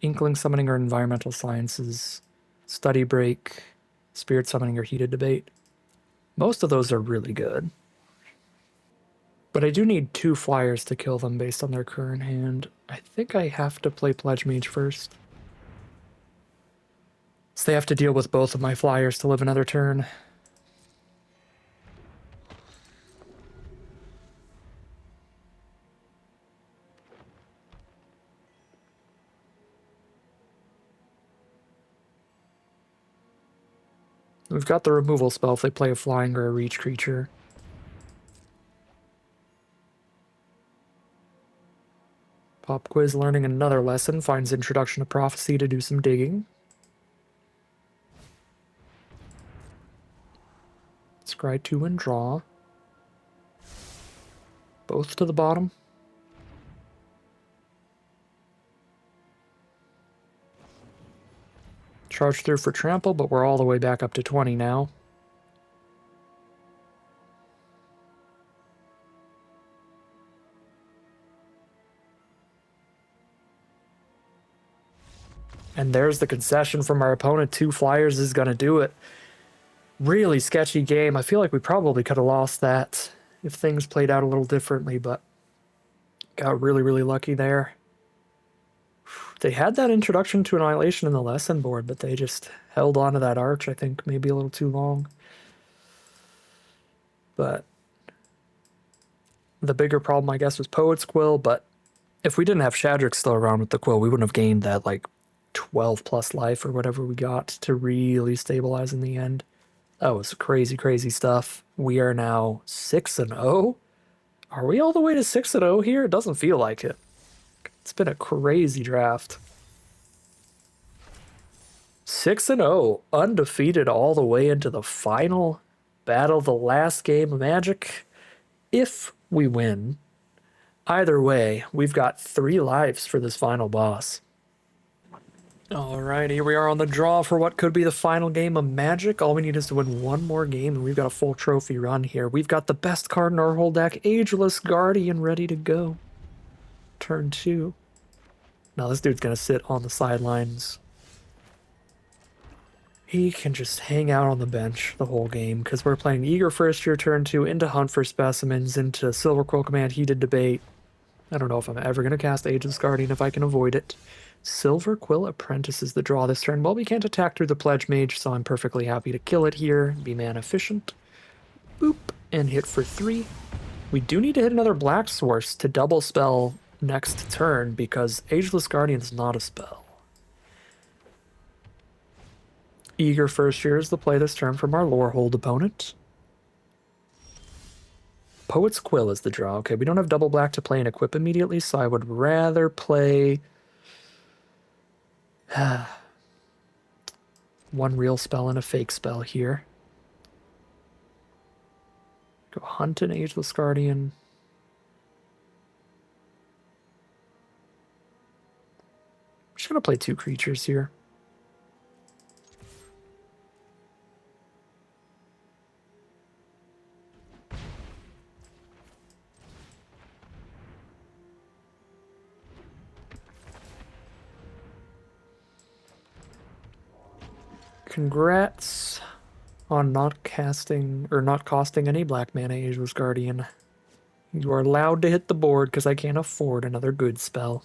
Inkling Summoning or Environmental Sciences, Study Break, Spirit Summoning or Heated Debate. Most of those are really good. But I do need 2 flyers to kill them based on their current hand. I think I have to play Pledge Mage first. So they have to deal with both of my flyers to live another turn. We've got the removal spell if they play a flying or a reach creature. Pop Quiz learning another lesson, finds Introduction to Prophecy to do some digging. Scry 2 and draw. Both to the bottom. Charge through for trample, but we're all the way back up to 20 now. And there's the concession from our opponent. 2 flyers is going to do it. Really sketchy game. I feel like we probably could have lost that if things played out a little differently, but got really, really lucky there. They had that Introduction to Annihilation in the lesson board, but they just held on to that Arch, I think, maybe a little too long. But the bigger problem, I guess, was Poet's Quill, but if we didn't have Shadrick still around with the Quill, we wouldn't have gained that, like, 12 plus life or whatever we got to really stabilize in the end. That was crazy, crazy stuff. We are now 6-0. Are we all the way to 6-0 here? It doesn't feel like it. It's been a crazy draft. 6-0, undefeated all the way into the final battle, the last game of Magic. If we win, either way, we've got 3 lives for this final boss. Alright, here we are on the draw for what could be the final game of Magic. All we need is to win one more game, and we've got a full trophy run here. We've got the best card in our whole deck, Ageless Guardian, ready to go. Turn 2. Now this dude's gonna sit on the sidelines. He can just hang out on the bench the whole game, because we're playing Eager first here, turn 2, into Hunt for Specimens, into Silverquill Command, Heated Debate. I don't know if I'm ever going to cast Ageless Guardian if I can avoid it. Silverquill Apprentice is the draw this turn. Well, we can't attack through the Pledge Mage, so I'm perfectly happy to kill it here, be mana efficient. Boop, and hit for 3. We do need to hit another Black Source to double spell next turn, because Ageless Guardian is not a spell. Eager First Year is the play this turn from our Lorehold opponent. Poet's Quill is the draw. Okay, we don't have double black to play and equip immediately, so I would rather play one real spell and a fake spell here. Go Hunt an Ageless Guardian. I'm just going to play 2 creatures here. Congrats on not casting or not costing any black mana, Ageless Guardian. You are allowed to hit the board because I can't afford another good spell.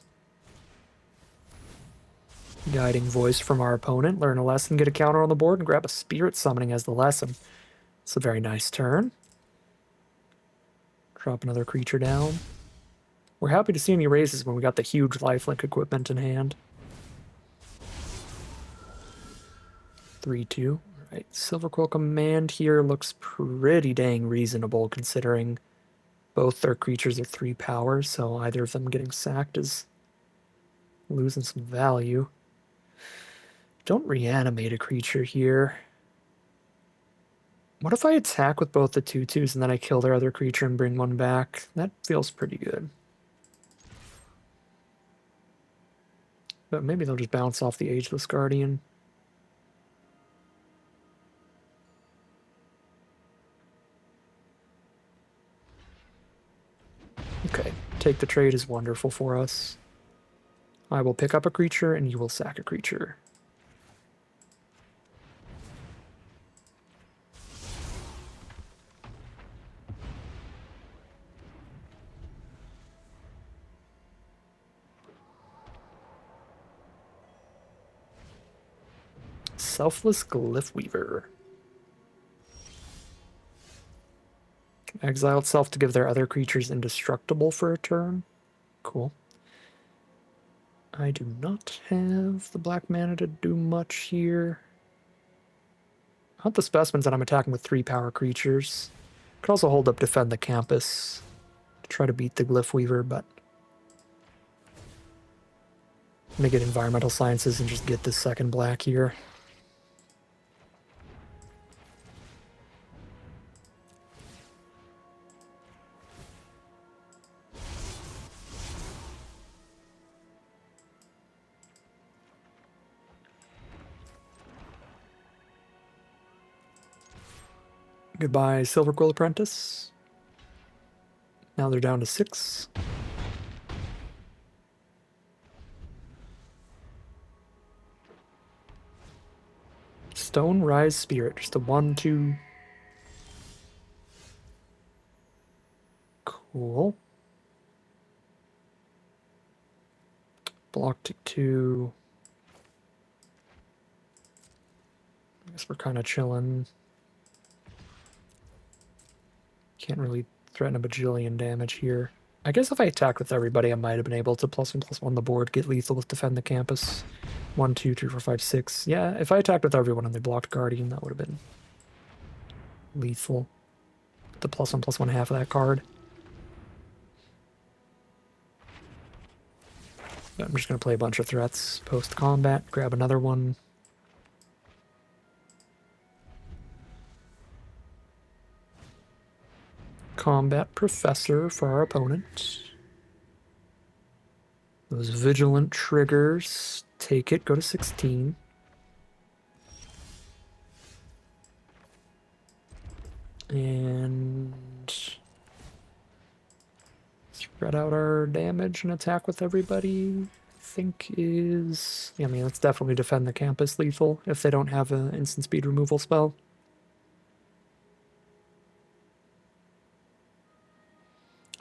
Guiding Voice from our opponent. Learn a lesson, get a counter on the board, and grab a Spirit Summoning as the lesson. It's a very nice turn. Drop another creature down. We're happy to see any raises when we got the huge lifelink equipment in hand. 3-2. Right, Silverquill Command here looks pretty dang reasonable considering both their creatures are 3 power, so either of them getting sacked is losing some value. Don't reanimate a creature here. What if I attack with both the 2/2s and then I kill their other creature and bring one back? That feels pretty good. But maybe they'll just bounce off the Ageless Guardian. Okay, take the trade is wonderful for us. I will pick up a creature and you will sack a creature. Selfless Glyph Weaver. Exile itself to give their other creatures indestructible for a turn. Cool. I do not have the black mana to do much here. Hunt the Specimens and I'm attacking with 3 power creatures. Could also hold up Defend the Campus to try to beat the Glyph Weaver, but I'm gonna get Environmental Sciences and just get this second black here. Goodbye, Silverquill Apprentice. Now they're down to 6. Stone Rise Spirit, just a 1/2. Cool. Block to 2. I guess we're kind of chilling. Can't really threaten a bajillion damage here. I guess if I attack with everybody, I might have been able to +1/+1 the board, get lethal with Defend the Campus. 1, 2, 3, 4, 5, 6. Yeah, if I attacked with everyone and they blocked Guardian, that would have been lethal. The +1/+1 half of that card. I'm just going to play a bunch of threats post-combat, grab another one. Combat Professor for our opponent. Those Vigilant triggers. Take it, go to 16. And spread out our damage and attack with everybody. I think is... Yeah, I mean, let's definitely defend the campus lethal if they don't have an instant speed removal spell.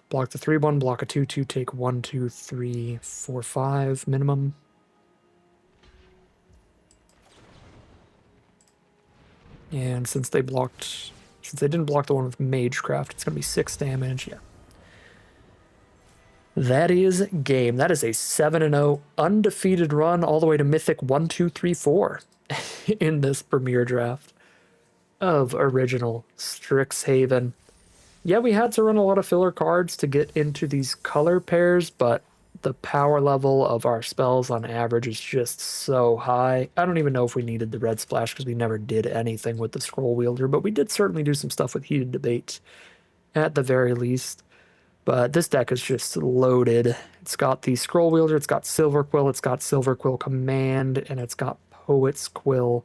Block the 3/1, block a 2/2, take 1, 2, 3, 4, 5 minimum. And since they didn't block the one with Magecraft, it's going to be 6 damage. Yeah. That is game. That is a 7-0 undefeated run all the way to Mythic 1, 2, 3, 4 in this Premier Draft of original Strixhaven. Yeah, we had to run a lot of filler cards to get into these color pairs, but the power level of our spells on average is just so high. I don't even know if we needed the red splash because we never did anything with the scroll wielder, but we did certainly do some stuff with heated debate at the very least. But this deck is just loaded. It's got the scroll wielder, it's got Silverquill, it's got Silverquill Command, and it's got Poet's Quill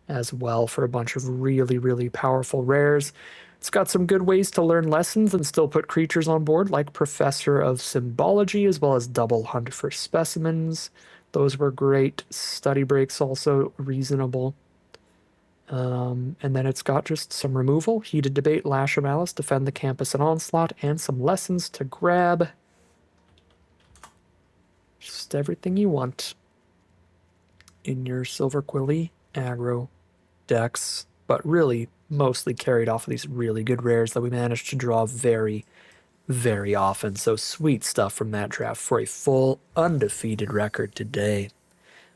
as well for a bunch of really, really powerful rares. It's got some good ways to learn lessons and still put creatures on board, like Professor of Symbology, as well as Double Hunt for Specimens. Those were great. Study Breaks also reasonable. And then it's got just some removal, Heated Debate, Lash of Malice, Defend the Campus and Onslaught, and some lessons to grab. Just everything you want in your Silverquilly aggro decks, but really mostly carried off of these really good rares that we managed to draw very, very often. So sweet stuff from that draft for a full undefeated record today.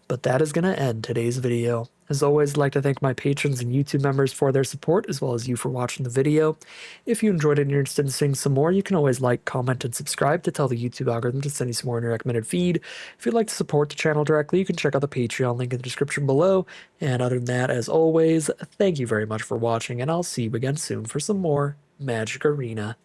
But that is going to end today's video. As always, I'd like to thank my patrons and YouTube members for their support, as well as you for watching the video. If you enjoyed it and you're interested in seeing some more, you can always like, comment, and subscribe to tell the YouTube algorithm to send you some more in your recommended feed. If you'd like to support the channel directly, you can check out the Patreon link in the description below. And other than that, as always, thank you very much for watching, and I'll see you again soon for some more Magic Arena.